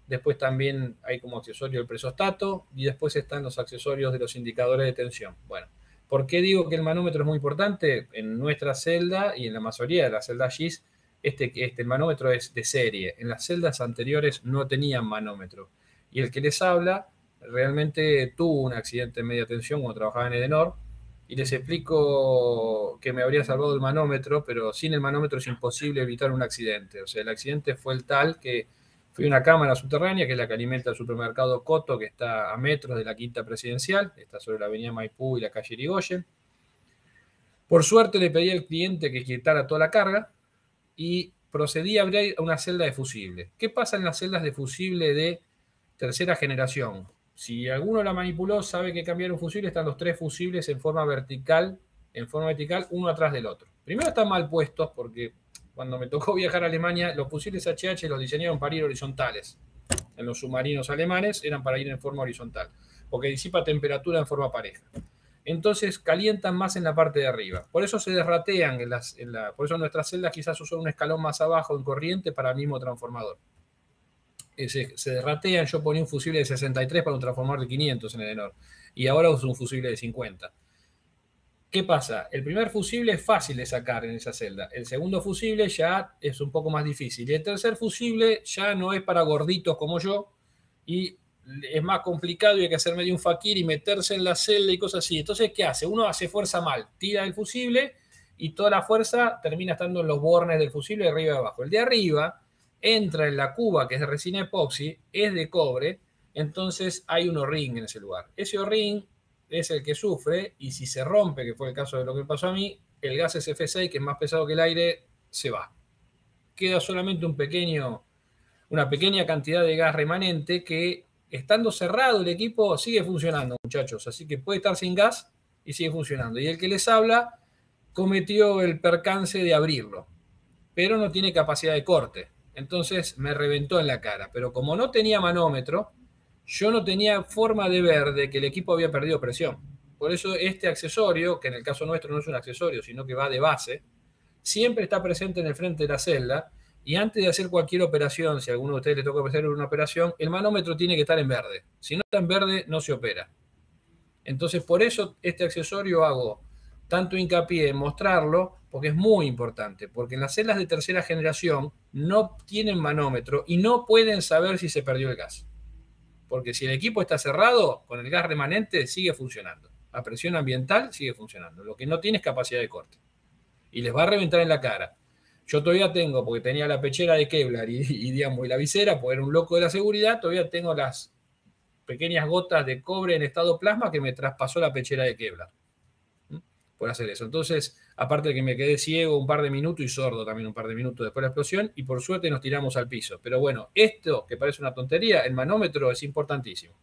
Después también hay como accesorio el presostato, y después están los accesorios de los indicadores de tensión. Bueno, ¿por qué digo que el manómetro es muy importante? En nuestra celda y en la mayoría de las celdas GIS, el manómetro es de serie. En las celdas anteriores no tenían manómetro. Y el que les habla realmente tuvo un accidente en media tensión cuando trabajaba en Edenor. Y les explico que me habría salvado el manómetro, pero sin el manómetro es imposible evitar un accidente. O sea, el accidente fue el tal que fui a una cámara subterránea, que es la que alimenta el supermercado Coto, que está a metros de la Quinta Presidencial, está sobre la avenida Maipú y la calle Irigoyen. Por suerte le pedí al cliente que quitara toda la carga y procedí a abrir una celda de fusible. ¿Qué pasa en las celdas de fusible de tercera generación? Si alguno la manipuló, sabe que cambiar un fusible, están los 3 fusibles en forma vertical, uno atrás del otro. Primero están mal puestos porque cuando me tocó viajar a Alemania, los fusibles HH los diseñaron para ir horizontales. En los submarinos alemanes eran para ir en forma horizontal, porque disipa temperatura en forma pareja. Entonces calientan más en la parte de arriba. Por eso se derratean, por eso nuestras celdas quizás usan un escalón más abajo en corriente para el mismo transformador. Se derratean. Yo ponía un fusible de 63 para un transformador de 500 en Edenor, y ahora uso un fusible de 50. ¿Qué pasa? El primer fusible es fácil de sacar en esa celda. El segundo fusible ya es un poco más difícil. Y el tercer fusible ya no es para gorditos como yo y es más complicado y hay que hacer medio un fakir y meterse en la celda y cosas así. Entonces, ¿qué hace? Uno hace fuerza mal, tira el fusible y toda la fuerza termina estando en los bornes del fusible de arriba y abajo. El de arriba entra en la cuba que es de resina epoxi, es de cobre, entonces hay un O-ring en ese lugar. Ese O-ring es el que sufre y si se rompe, que fue el caso de lo que pasó a mí, el gas SF6, que es más pesado que el aire, se va. Queda solamente una pequeña cantidad de gas remanente que, estando cerrado el equipo, sigue funcionando, muchachos. Así que puede estar sin gas y sigue funcionando. Y el que les habla cometió el percance de abrirlo, pero no tiene capacidad de corte. Entonces me reventó en la cara. Pero como no tenía manómetro, yo no tenía forma de ver de que el equipo había perdido presión. Por eso este accesorio, que en el caso nuestro no es un accesorio, sino que va de base, siempre está presente en el frente de la celda. Y antes de hacer cualquier operación, si a alguno de ustedes le toca hacer una operación, el manómetro tiene que estar en verde. Si no está en verde, no se opera. Entonces, por eso este accesorio hago tanto hincapié en mostrarlo, porque es muy importante, porque en las celdas de tercera generación no tienen manómetro y no pueden saber si se perdió el gas. Porque si el equipo está cerrado, con el gas remanente sigue funcionando. A presión ambiental sigue funcionando. Lo que no tiene es capacidad de corte. Y les va a reventar en la cara. Yo todavía tengo, porque tenía la pechera de Kevlar digamos, y la visera, porque era un loco de la seguridad, todavía tengo las pequeñas gotas de cobre en estado plasma que me traspasó la pechera de Kevlar. Por hacer eso. Entonces, aparte de que me quedé ciego un par de minutos y sordo también un par de minutos después de la explosión, y por suerte nos tiramos al piso. Pero bueno, esto, que parece una tontería, el manómetro es importantísimo.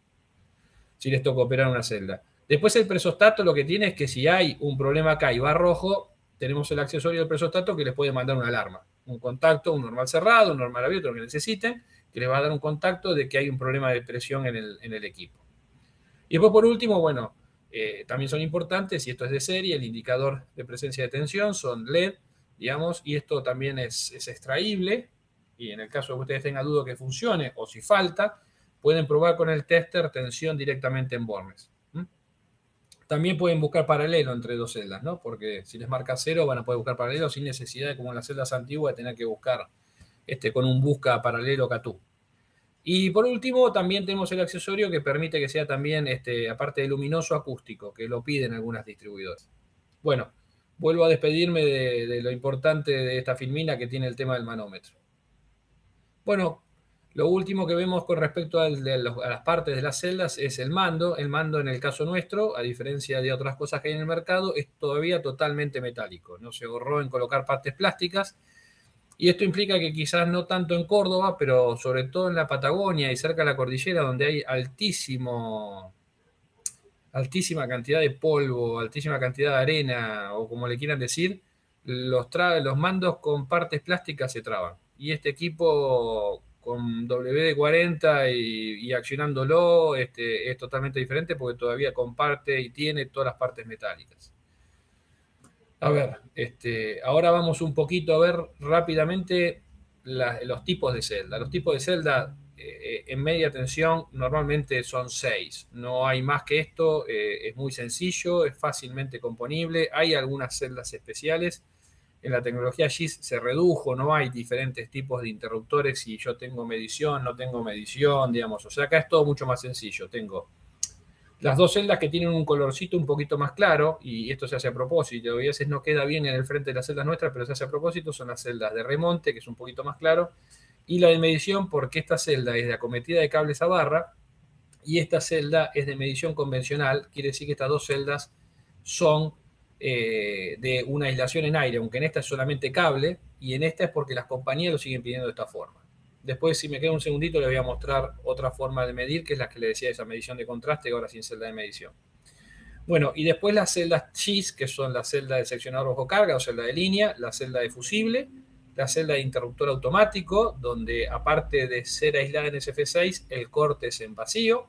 Si les toca operar una celda. Después el presostato lo que tiene es que si hay un problema acá y va rojo, tenemos el accesorio del presostato que les puede mandar una alarma. Un contacto, un normal cerrado, un normal abierto, lo que necesiten, que les va a dar un contacto de que hay un problema de presión en el equipo. Y después, por último, bueno, también son importantes, y esto es de serie, el indicador de presencia de tensión, son LED, digamos, y esto también es extraíble, y en el caso de que ustedes tengan duda que funcione, o si falta, pueden probar con el tester tensión directamente en bornes. También pueden buscar paralelo entre dos celdas, ¿no? Porque si les marca 0 van a poder buscar paralelo sin necesidad de, como en las celdas antiguas, de tener que buscar con un busca paralelo CATU. Y por último, también tenemos el accesorio que permite que sea también, aparte de luminoso, acústico, que lo piden algunas distribuidoras. Bueno, vuelvo a despedirme de lo importante de esta filmina que tiene el tema del manómetro. Bueno, lo último que vemos con respecto a las partes de las celdas es el mando. El mando, en el caso nuestro, a diferencia de otras cosas que hay en el mercado, es todavía totalmente metálico. No se ahorró en colocar partes plásticas. Y esto implica que quizás no tanto en Córdoba, pero sobre todo en la Patagonia y cerca de la cordillera, donde hay altísima cantidad de polvo, altísima cantidad de arena, o como le quieran decir, los mandos con partes plásticas se traban. Y este equipo con WD-40 y accionándolo es totalmente diferente porque todavía comparte y tiene todas las partes metálicas. A ver, ahora vamos un poquito a ver rápidamente los tipos de celda. Los tipos de celda en media tensión normalmente son 6. No hay más que esto, es muy sencillo, es fácilmente componible. Hay algunas celdas especiales. En la tecnología GIS se redujo, no hay diferentes tipos de interruptores. Si yo tengo medición, no tengo medición, digamos. O sea, acá es todo mucho más sencillo. Tengo las dos celdas que tienen un colorcito un poquito más claro, y esto se hace a propósito, y a veces no queda bien en el frente de las celdas nuestras, pero se hace a propósito, son las celdas de remonte, que es un poquito más claro, y la de medición, porque esta celda es de acometida de cables a barra, y esta celda es de medición convencional, quiere decir que estas dos celdas son de una aislación en aire, aunque en esta es solamente cable, y en esta es porque las compañías lo siguen pidiendo de esta forma. Después, si me queda un segundito, les voy a mostrar otra forma de medir, que es la que les decía, esa medición de contraste, ahora sin celda de medición. Bueno, y después las celdas GIS, que son la celda de seccionador bajo carga o celda de línea, la celda de fusible, la celda de interruptor automático, donde aparte de ser aislada en SF6, el corte es en vacío,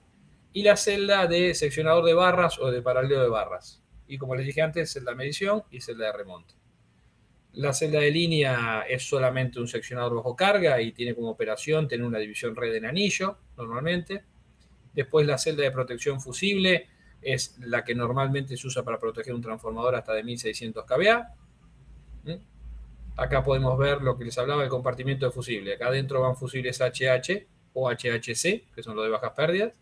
y la celda de seccionador de barras o de paralelo de barras. Y como les dije antes, celda de medición y celda de remonte. La celda de línea es solamente un seccionador bajo carga y tiene como operación tener una división red en anillo, normalmente. Después la celda de protección fusible es la que normalmente se usa para proteger un transformador hasta de 1600 kVA. Acá podemos ver lo que les hablaba del compartimiento de fusible. Acá adentro van fusibles HH o HHC, que son los de bajas pérdidas,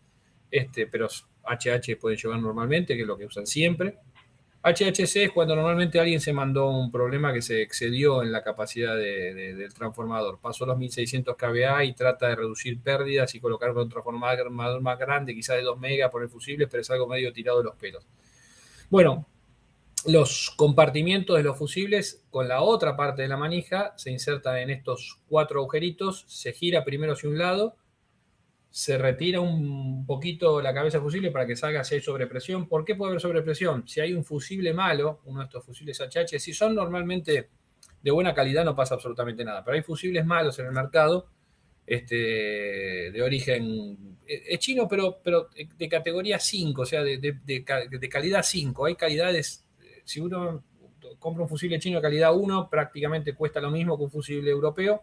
pero HH pueden llevar normalmente, que es lo que usan siempre. HHC es cuando normalmente alguien se mandó un problema que se excedió en la capacidad del transformador. Pasó los 1600 kVA y trata de reducir pérdidas y colocar un transformador más grande, quizá de 2 megas por el fusible, pero es algo medio tirado de los pelos. Bueno, los compartimientos de los fusibles con la otra parte de la manija se insertan en estos 4 agujeritos, se gira primero hacia un lado, se retira un poquito la cabeza del fusible para que salga si hay sobrepresión. ¿Por qué puede haber sobrepresión? Si hay un fusible malo, uno de estos fusibles HH, si son normalmente de buena calidad no pasa absolutamente nada, pero hay fusibles malos en el mercado, de origen chino, pero de categoría 5, o sea, de calidad 5. Hay calidades, si uno compra un fusible chino de calidad 1, prácticamente cuesta lo mismo que un fusible europeo,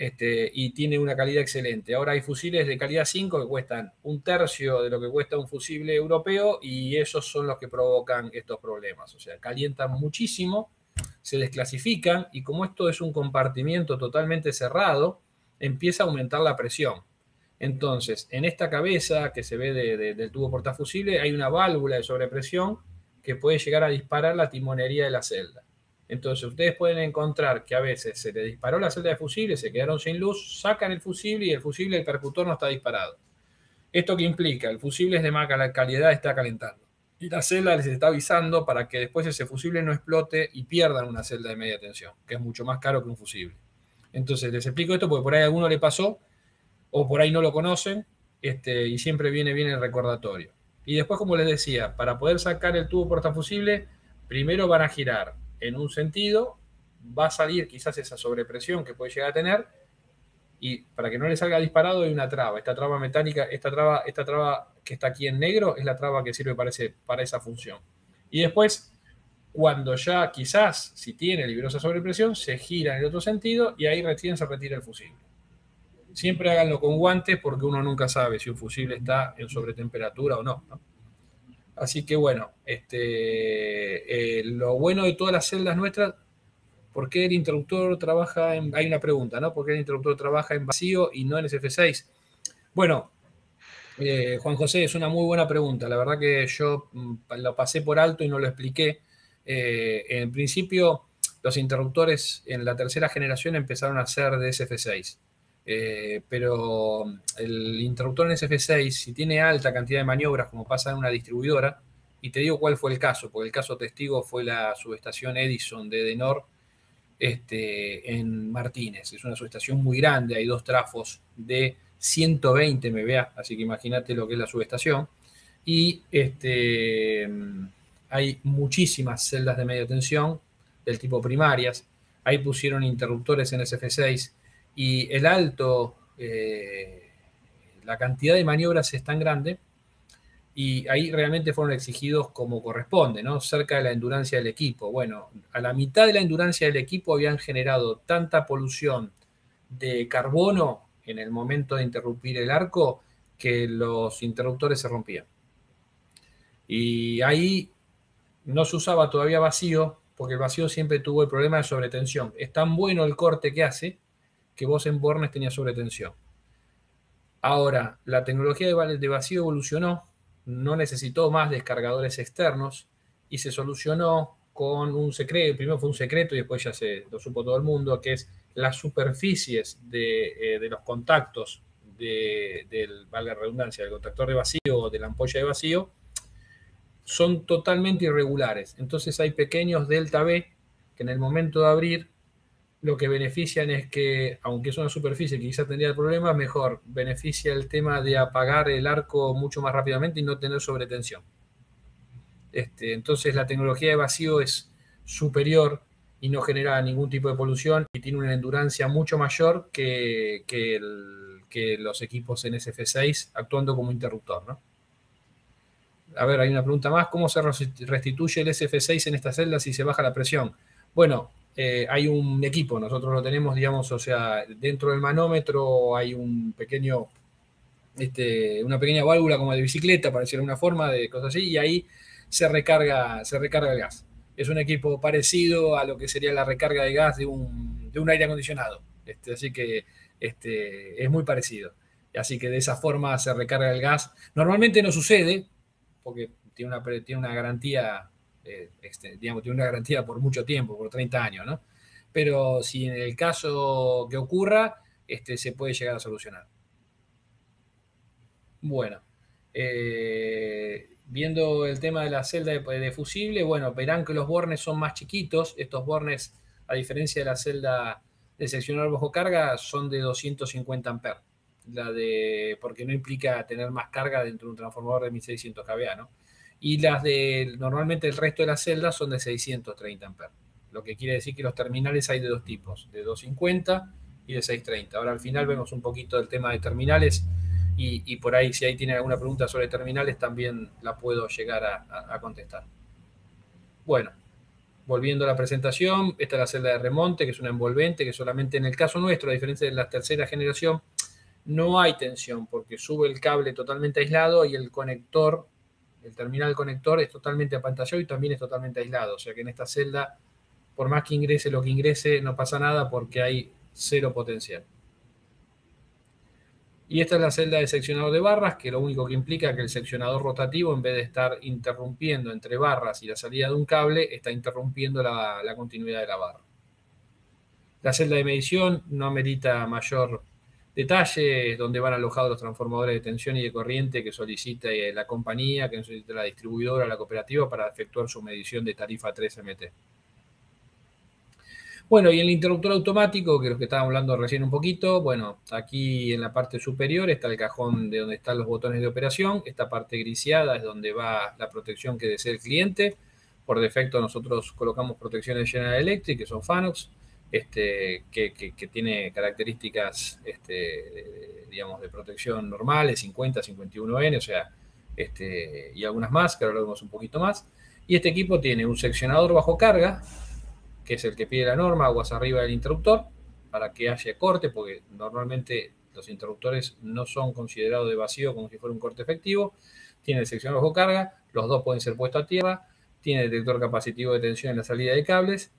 y tiene una calidad excelente. Ahora hay fusibles de calidad 5 que cuestan 1/3 de lo que cuesta un fusible europeo y esos son los que provocan estos problemas. O sea, calientan muchísimo, se desclasifican y como esto es un compartimiento totalmente cerrado, empieza a aumentar la presión. Entonces, en esta cabeza que se ve del tubo portafusible hay una válvula de sobrepresión que puede llegar a disparar la timonería de la celda. Entonces ustedes pueden encontrar que a veces se le disparó la celda de fusible, se quedaron sin luz, sacan el fusible y el percutor no está disparado. ¿Esto qué implica? El fusible es de mala calidad, está calentando. Y la celda les está avisando para que después ese fusible no explote y pierdan una celda de media tensión, que es mucho más caro que un fusible. Entonces les explico esto porque por ahí a alguno le pasó o por ahí no lo conocen, y siempre viene bien el recordatorio. Y después, como les decía, para poder sacar el tubo portafusible, primero van a girar en un sentido, va a salir quizás esa sobrepresión que puede llegar a tener, y para que no le salga disparado hay una traba. Esta traba metálica, esta traba que está aquí en negro es la traba que sirve para esa función. Y después, cuando ya quizás, si tiene liberosa sobrepresión, se gira en el otro sentido y ahí recién se retira el fusible. Siempre háganlo con guantes porque uno nunca sabe si un fusible está en sobretemperatura o no, ¿no? Así que bueno, lo bueno de todas las celdas nuestras, ¿por qué el interruptor trabaja en... Hay una pregunta, ¿no? ¿Por qué el interruptor trabaja en vacío y no en SF6? Bueno, Juan José, es una muy buena pregunta. La verdad que yo lo pasé por alto y no lo expliqué. En principio, los interruptores en la tercera generación empezaron a ser de SF6. Pero el interruptor en SF6, si tiene alta cantidad de maniobras, como pasa en una distribuidora, y te digo cuál fue el caso, porque el caso testigo fue la subestación Edison de Edenor en Martínez. Es una subestación muy grande, hay 2 trafos de 120 MVA, así que imagínate lo que es la subestación. Y hay muchísimas celdas de media tensión del tipo primarias. Ahí pusieron interruptores en SF6. Y el alto, la cantidad de maniobras es tan grande y ahí realmente fueron exigidos como corresponde, ¿no? Cerca de la endurancia del equipo. Bueno, a la mitad de la endurancia del equipo habían generado tanta polución de carbono en el momento de interrumpir el arco que los interruptores se rompían. Y ahí no se usaba todavía vacío porque el vacío siempre tuvo el problema de sobretensión. Es tan bueno el corte que hace que vos en bornes tenías sobretensión. Ahora, la tecnología de vacío evolucionó, no necesitó más descargadores externos y se solucionó con un secreto. Primero fue un secreto y después ya lo supo todo el mundo, que es las superficies de los contactos valga la redundancia, del contactor de vacío o de la ampolla de vacío son totalmente irregulares. Entonces hay pequeños delta B que en el momento de abrir lo que benefician es que, aunque es una superficie que quizás tendría problemas, mejor beneficia el tema de apagar el arco mucho más rápidamente y no tener sobretensión. Entonces la tecnología de vacío es superior y no genera ningún tipo de polución y tiene una endurancia mucho mayor que los equipos en SF6 actuando como interruptor, ¿no? A ver, hay una pregunta más. ¿Cómo se restituye el SF6 en estas celdas si se baja la presión? Bueno, hay un equipo, nosotros lo tenemos, digamos, o sea, dentro del manómetro hay un pequeño una pequeña válvula como de bicicleta, para decirlo de una forma, de cosas así, y ahí se recarga el gas. Es un equipo parecido a lo que sería la recarga de gas de un aire acondicionado. Así que es muy parecido. Así que de esa forma se recarga el gas. Normalmente no sucede, porque tiene una garantía, digamos, tiene una garantía por mucho tiempo, por 30 años, ¿no? Pero si en el caso que ocurra, se puede llegar a solucionar. Bueno, viendo el tema de la celda de fusible, bueno, verán que los bornes son más chiquitos. Estos bornes, a diferencia de la celda de seccionador bajo carga, son de 250 amperes. Porque no implica tener más carga dentro de un transformador de 1600 kVA, ¿no? Y normalmente el resto de las celdas son de 630 amperes. Lo que quiere decir que los terminales hay de dos tipos, de 250 y de 630. Ahora al final vemos un poquito del tema de terminales. Y por ahí, si ahí tienen alguna pregunta sobre terminales, también la puedo llegar a contestar. Bueno, volviendo a la presentación, esta es la celda de remonte, que es una envolvente, que solamente en el caso nuestro, a diferencia de la tercera generación, no hay tensión, porque sube el cable totalmente aislado y el conector, el terminal conector, es totalmente apantallado y también es totalmente aislado. O sea que en esta celda, por más que ingrese lo que ingrese, no pasa nada porque hay cero potencial. Y esta es la celda de seccionador de barras, que lo único que implica es que el seccionador rotativo, en vez de estar interrumpiendo entre barras y la salida de un cable, está interrumpiendo la continuidad de la barra. La celda de medición no amerita mayor detalle, es donde van alojados los transformadores de tensión y de corriente que solicita la compañía, que solicita la distribuidora, la cooperativa, para efectuar su medición de tarifa 3 MT. Bueno, y el interruptor automático, que es lo que estábamos hablando recién un poquito, bueno, aquí en la parte superior está el cajón de donde están los botones de operación. Esta parte griseada es donde va la protección que desea el cliente. Por defecto nosotros colocamos protecciones General Electric, que son Fanox, que tiene características, digamos, de protección normales, 50, 51N, o sea, y algunas más, que ahora lo vemos un poquito más. Y este equipo tiene un seccionador bajo carga, que es el que pide la norma, aguas arriba del interruptor, para que haya corte, porque normalmente los interruptores no son considerados de vacío como si fuera un corte efectivo. Tiene el seccionador bajo carga, los dos pueden ser puestos a tierra, tiene detector capacitivo de tensión en la salida de cables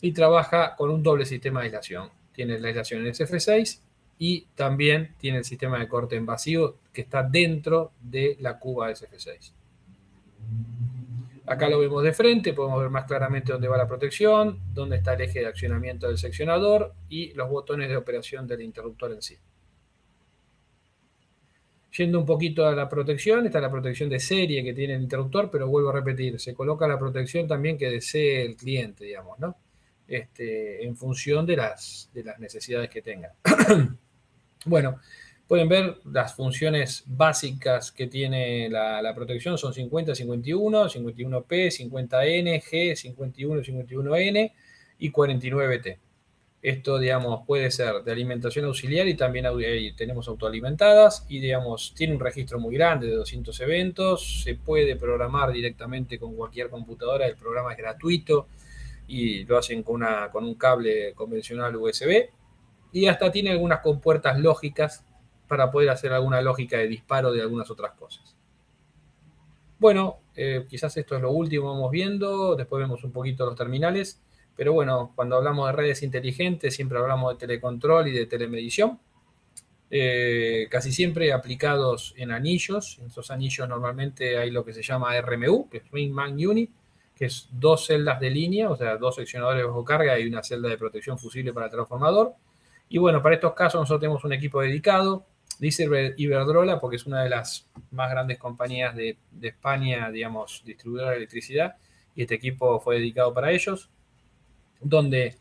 y trabaja con un doble sistema de aislación. Tiene la aislación en SF6 y también tiene el sistema de corte en vacío que está dentro de la cuba SF6. Acá lo vemos de frente, podemos ver más claramente dónde va la protección, dónde está el eje de accionamiento del seccionador y los botones de operación del interruptor en sí. Yendo un poquito a la protección, esta es la protección de serie que tiene el interruptor, pero vuelvo a repetir, se coloca la protección también que desee el cliente, digamos, ¿no? En función de las necesidades que tenga. Bueno, pueden ver las funciones básicas que tiene la protección, son 50, 51, 51P, 50N, G, 51, 51N y 49T. Esto, digamos, puede ser de alimentación auxiliar y también tenemos autoalimentadas y, digamos, tiene un registro muy grande de 200 eventos, se puede programar directamente con cualquier computadora, el programa es gratuito y lo hacen con un cable convencional USB y hasta tiene algunas compuertas lógicas para poder hacer alguna lógica de disparo de algunas otras cosas. Bueno, quizás esto es lo último, vamos viendo, después vemos un poquito los terminales. Pero bueno, cuando hablamos de redes inteligentes, siempre hablamos de telecontrol y de telemedición. Casi siempre aplicados en anillos. En esos anillos normalmente hay lo que se llama RMU, que es Ring Man Unit, que es dos celdas de línea, o sea, dos seccionadores bajo carga y una celda de protección fusible para el transformador. Y bueno, para estos casos nosotros tenemos un equipo dedicado. Dice Iberdrola porque es una de las más grandes compañías de España, digamos, distribuidora de electricidad. Y este equipo fue dedicado para ellos, donde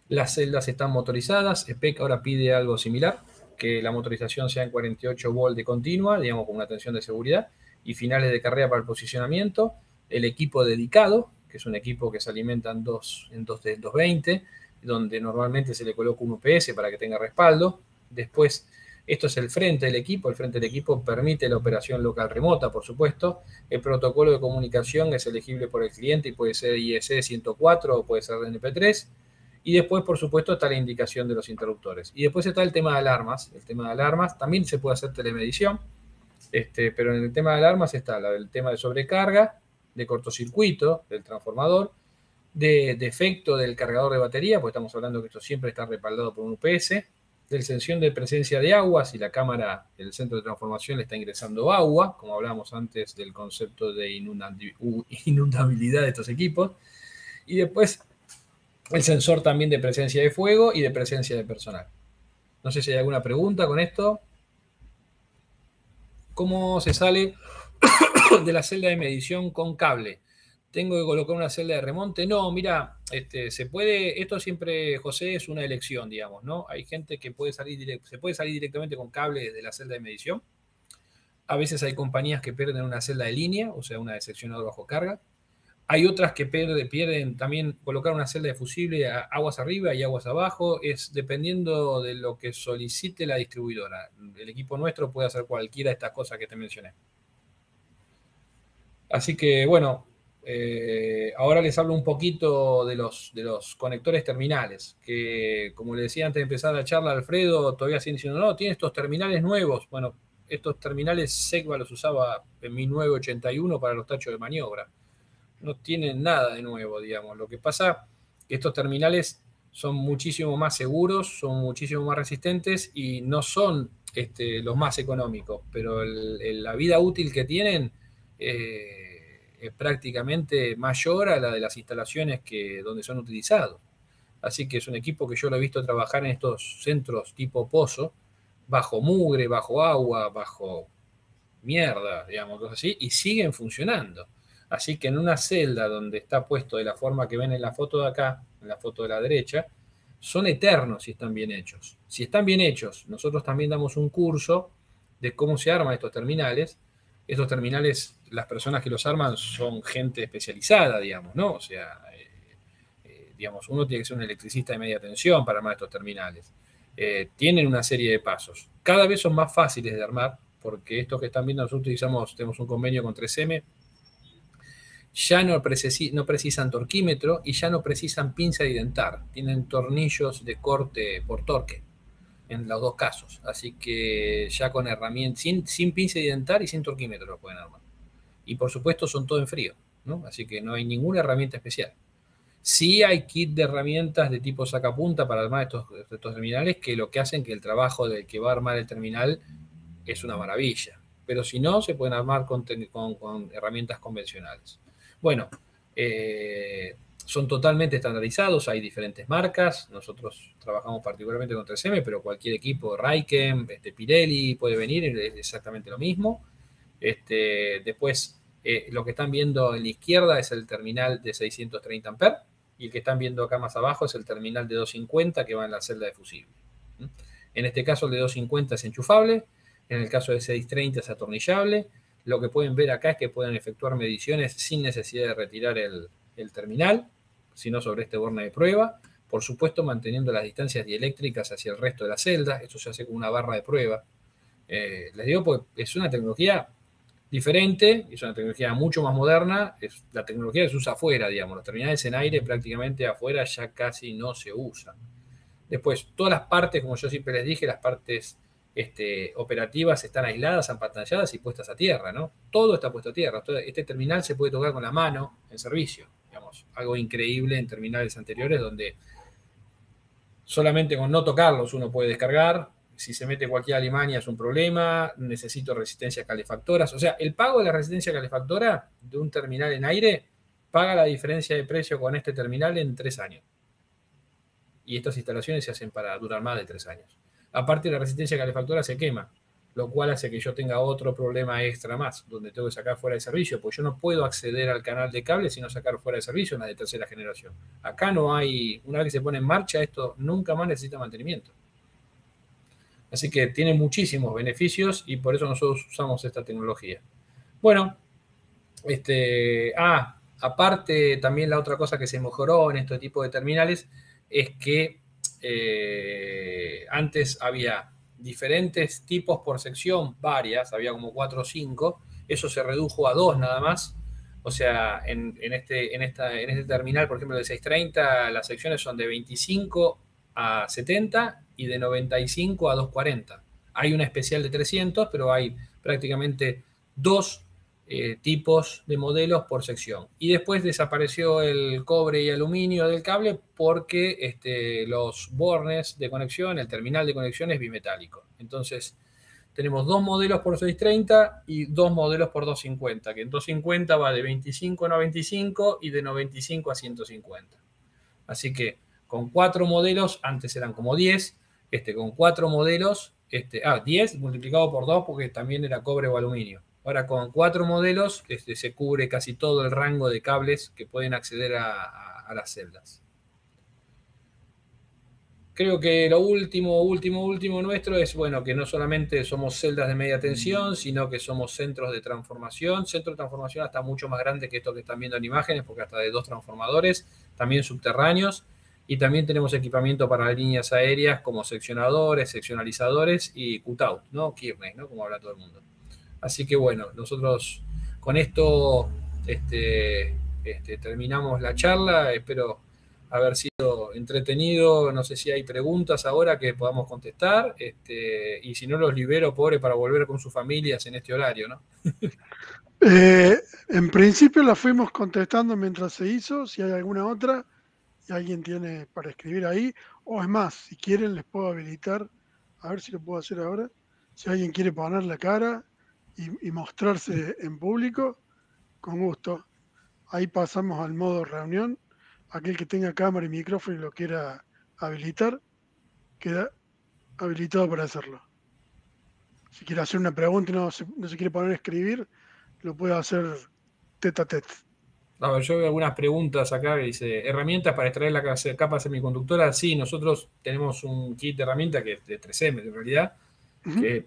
las celdas están motorizadas. EPEC ahora pide algo similar, que la motorización sea en 48 volt de continua, digamos, con una tensión de seguridad, y finales de carrera para el posicionamiento. El equipo dedicado, que es un equipo que se alimenta en 220, donde normalmente se le coloca un UPS para que tenga respaldo. Después, esto es el frente del equipo. El frente del equipo permite la operación local remota, por supuesto. El protocolo de comunicación es elegible por el cliente y puede ser IEC 104 o puede ser DNP3. Y después, por supuesto, está la indicación de los interruptores. Y después está el tema de alarmas. El tema de alarmas también se puede hacer telemedición, pero en el tema de alarmas está el tema de sobrecarga, de cortocircuito del transformador, de defecto del cargador de batería, porque estamos hablando que esto siempre está respaldado por un UPS, de exención de presencia de agua, si la cámara del centro de transformación le está ingresando agua, como hablábamos antes del concepto de inundabilidad de estos equipos, y después el sensor también de presencia de fuego y de presencia de personal. No sé si hay alguna pregunta con esto. ¿Cómo se sale de la celda de medición con cable? ¿Tengo que colocar una celda de remonte? No, mira, se puede, esto siempre, José, es una elección, digamos, ¿no? Hay gente que se puede salir directamente con cable desde la celda de medición. A veces hay compañías que pierden una celda de línea, o sea, una de seccionador bajo carga. Hay otras que pierden también colocar una celda de fusible aguas arriba y aguas abajo, es dependiendo de lo que solicite la distribuidora. El equipo nuestro puede hacer cualquiera de estas cosas que te mencioné. Así que, bueno, ahora les hablo un poquito de los conectores terminales, que como le decía antes de empezar la charla, Alfredo todavía sigue diciendo, no, tiene estos terminales nuevos. Bueno, estos terminales SECVA los usaba en 1981 para los tachos de maniobra. No tienen nada de nuevo, digamos. Lo que pasa es que estos terminales son muchísimo más seguros, son muchísimo más resistentes y no son los más económicos, pero la vida útil que tienen es prácticamente mayor a la de las instalaciones donde son utilizados. Así que es un equipo que yo lo he visto trabajar en estos centros tipo pozo, bajo mugre, bajo agua, bajo mierda, digamos, cosas así, y siguen funcionando. Así que en una celda donde está puesto de la forma que ven en la foto de acá, en la foto de la derecha, son eternos si están bien hechos. Si están bien hechos, nosotros también damos un curso de cómo se arman estos terminales. Estos terminales, las personas que los arman son gente especializada, digamos, ¿no? O sea, digamos, uno tiene que ser un electricista de media tensión para armar estos terminales. Tienen una serie de pasos. Cada vez son más fáciles de armar, porque estos que están viendo, nosotros tenemos un convenio con 3M, ya no precisan torquímetro y ya no precisan pinza de dentar. Tienen tornillos de corte por torque en los dos casos. Así que ya con herramientas, sin pinza de dentar y sin torquímetro lo pueden armar. Y por supuesto son todo en frío, ¿no? Así que no hay ninguna herramienta especial. Sí hay kit de herramientas de tipo sacapunta para armar estos terminales que lo que hacen que el trabajo del que va a armar el terminal es una maravilla. Pero si no, se pueden armar con herramientas convencionales. Bueno, son totalmente estandarizados, hay diferentes marcas, nosotros trabajamos particularmente con 3M, pero cualquier equipo, Raiken, Pirelli puede venir, es exactamente lo mismo. Después, lo que están viendo en la izquierda es el terminal de 630 A, y el que están viendo acá más abajo es el terminal de 250 que va en la celda de fusible. En este caso el de 250 es enchufable, en el caso de 630 es atornillable. Lo que pueden ver acá es que pueden efectuar mediciones sin necesidad de retirar el terminal, sino sobre este borne de prueba. Por supuesto, manteniendo las distancias dieléctricas hacia el resto de la celda. Esto se hace con una barra de prueba. Les digo, porque es una tecnología diferente, es una tecnología mucho más moderna. Es la tecnología que se usa afuera, digamos. Los terminales en aire prácticamente afuera ya casi no se usan. Después, todas las partes, como yo siempre les dije, las partes operativas están aisladas, apantalladas y puestas a tierra, ¿no? Todo está puesto a tierra. Este terminal se puede tocar con la mano en servicio, digamos, algo increíble en terminales anteriores donde solamente con no tocarlos uno puede descargar. Si se mete cualquier alimaña es un problema, necesito resistencias calefactoras. O sea, el pago de la resistencia calefactora de un terminal en aire paga la diferencia de precio con este terminal en 3 años. Y estas instalaciones se hacen para durar más de 3 años. Aparte, la resistencia calefactora se quema, lo cual hace que yo tenga otro problema extra más, donde tengo que sacar fuera de servicio, porque yo no puedo acceder al canal de cable sino sacar fuera de servicio en la de tercera generación. Acá no hay, una vez que se pone en marcha, esto nunca más necesita mantenimiento. Así que tiene muchísimos beneficios y por eso nosotros usamos esta tecnología. Bueno, aparte también la otra cosa que se mejoró en este tipo de terminales es que antes había diferentes tipos por sección, varias, había como 4 o 5, eso se redujo a 2 nada más, O sea, en este terminal, por ejemplo, del 630, las secciones son de 25 a 70 y de 95 a 240. Hay una especial de 300, pero hay prácticamente dos tipos de modelos por sección. Y después desapareció el cobre y aluminio del cable porque los bornes de conexión, el terminal de conexión es bimetálico. Entonces, tenemos dos modelos por 630 y dos modelos por 250, que en 250 va de 25 a 95 y de 95 a 150. Así que con 4 modelos, antes eran como 10, con 4 modelos, 10 multiplicado por 2 porque también era cobre o aluminio. Ahora con 4 modelos se cubre casi todo el rango de cables que pueden acceder a las celdas. Creo que lo último nuestro es, bueno, que no solamente somos celdas de media tensión, sino que somos centros de transformación. Centro de transformación hasta mucho más grande que esto que están viendo en imágenes, porque hasta de 2 transformadores, también subterráneos. Y también tenemos equipamiento para líneas aéreas como seccionadores, seccionalizadores y cutout, ¿no? Kearney, ¿no? Como habla todo el mundo. Así que bueno, nosotros con esto terminamos la charla. Espero haber sido entretenido. No sé si hay preguntas ahora que podamos contestar. Y si no, los libero, pobre, para volver con sus familias en este horario, ¿no? En principio la fuimos contestando mientras se hizo. Si hay alguna otra y alguien tiene para escribir ahí, o es más, si quieren les puedo habilitar, a ver si lo puedo hacer ahora, si alguien quiere poner la cara y mostrarse en público, con gusto. Ahí pasamos al modo reunión. Aquel que tenga cámara y micrófono y lo quiera habilitar, queda habilitado para hacerlo. Si quiere hacer una pregunta y no se quiere poner a escribir, lo puede hacer tete a tete. A ver, yo veo algunas preguntas acá que dice, ¿herramientas para extraer la capa semiconductora? Sí, nosotros tenemos un kit de herramientas que es de 3M en realidad, que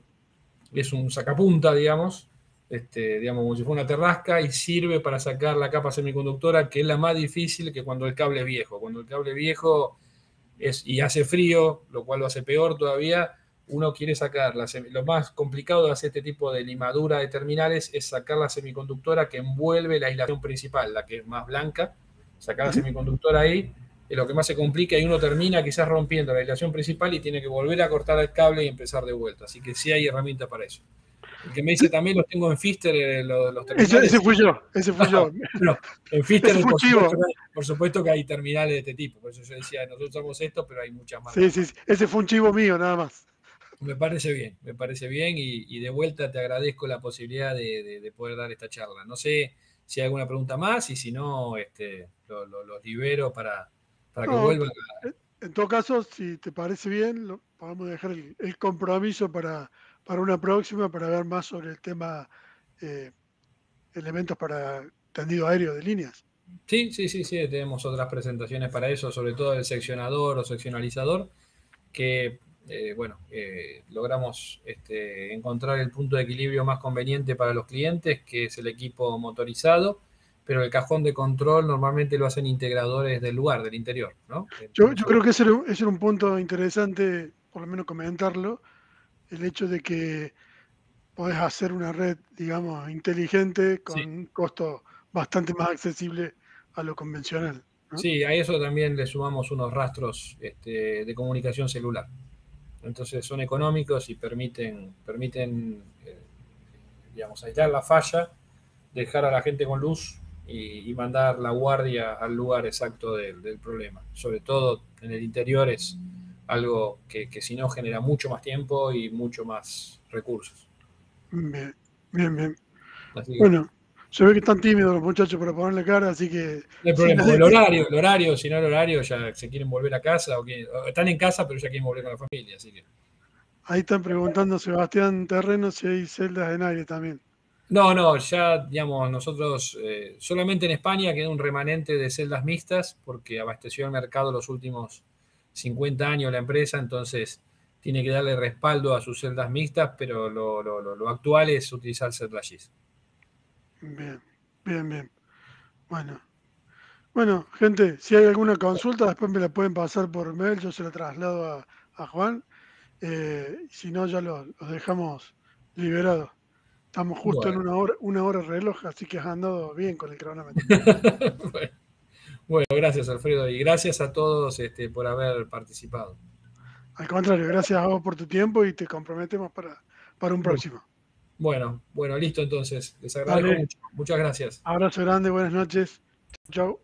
es un sacapunta, digamos, como si fuera una terrasca, y sirve para sacar la capa semiconductora, que es la más difícil que cuando el cable es viejo. Cuando el cable es viejo y hace frío, lo cual lo hace peor todavía, uno quiere sacar lo más complicado de hacer este tipo de limadura de terminales es sacar la semiconductora que envuelve la aislación principal, la que es más blanca. Sacar la semiconductora ahí es lo que más se complica, y uno termina quizás rompiendo la aislación principal y tiene que volver a cortar el cable y empezar de vuelta. Así que sí hay herramienta para eso. El que me dice también los tengo en Fister, los terminales. Ese fui yo. No, en Fister por supuesto que hay terminales de este tipo. Por eso yo decía, nosotros usamos esto, pero hay muchas más. Sí, ese fue un chivo mío, nada más. Me parece bien y de vuelta te agradezco la posibilidad de poder dar esta charla. No sé si hay alguna pregunta más, y si no, los libero para que vuelvan. En todo caso, si te parece bien, podemos dejar el compromiso para una próxima, para ver más sobre el tema elementos para tendido aéreo de líneas. Sí, tenemos otras presentaciones para eso, sobre todo el seccionador o seccionalizador, que logramos encontrar el punto de equilibrio más conveniente para los clientes, que es el equipo motorizado, pero el cajón de control normalmente lo hacen integradores del lugar, del interior, ¿no? Yo creo que ese era un punto interesante, por lo menos comentarlo, el hecho de que podés hacer una red, digamos, inteligente con un costo bastante más accesible a lo convencional, ¿no? Sí, a eso también le sumamos unos rastros de comunicación celular. Entonces son económicos y permiten aislar la falla, dejar a la gente con luz y mandar la guardia al lugar exacto del problema. Sobre todo en el interior es algo que si no genera mucho más tiempo y mucho más recursos. Bien. Bueno, se ve que están tímidos los muchachos para ponerle cara, así que... No hay problema, si no el horario ya se quieren volver a casa, o están en casa pero ya quieren volver con la familia, así que... Ahí están preguntando Sebastián Terreno si hay celdas en aire también. No, ya, digamos, nosotros solamente en España queda un remanente de celdas mixtas, porque abasteció el mercado los últimos 50 años la empresa, entonces tiene que darle respaldo a sus celdas mixtas, pero lo actual es utilizar celdas. Bien. Bueno, gente, si hay alguna consulta, después me la pueden pasar por mail, yo se la traslado a Juan. Si no, ya los dejamos liberados. Estamos justo Bueno. en una hora reloj, así que has andado bien con el cronómetro. Bueno, gracias Alfredo y gracias a todos por haber participado. Al contrario, gracias a vos por tu tiempo y te comprometemos para un próximo. Bueno, listo entonces. Les agradezco Dale. mucho. Muchas gracias. Abrazo grande, buenas noches. Chau.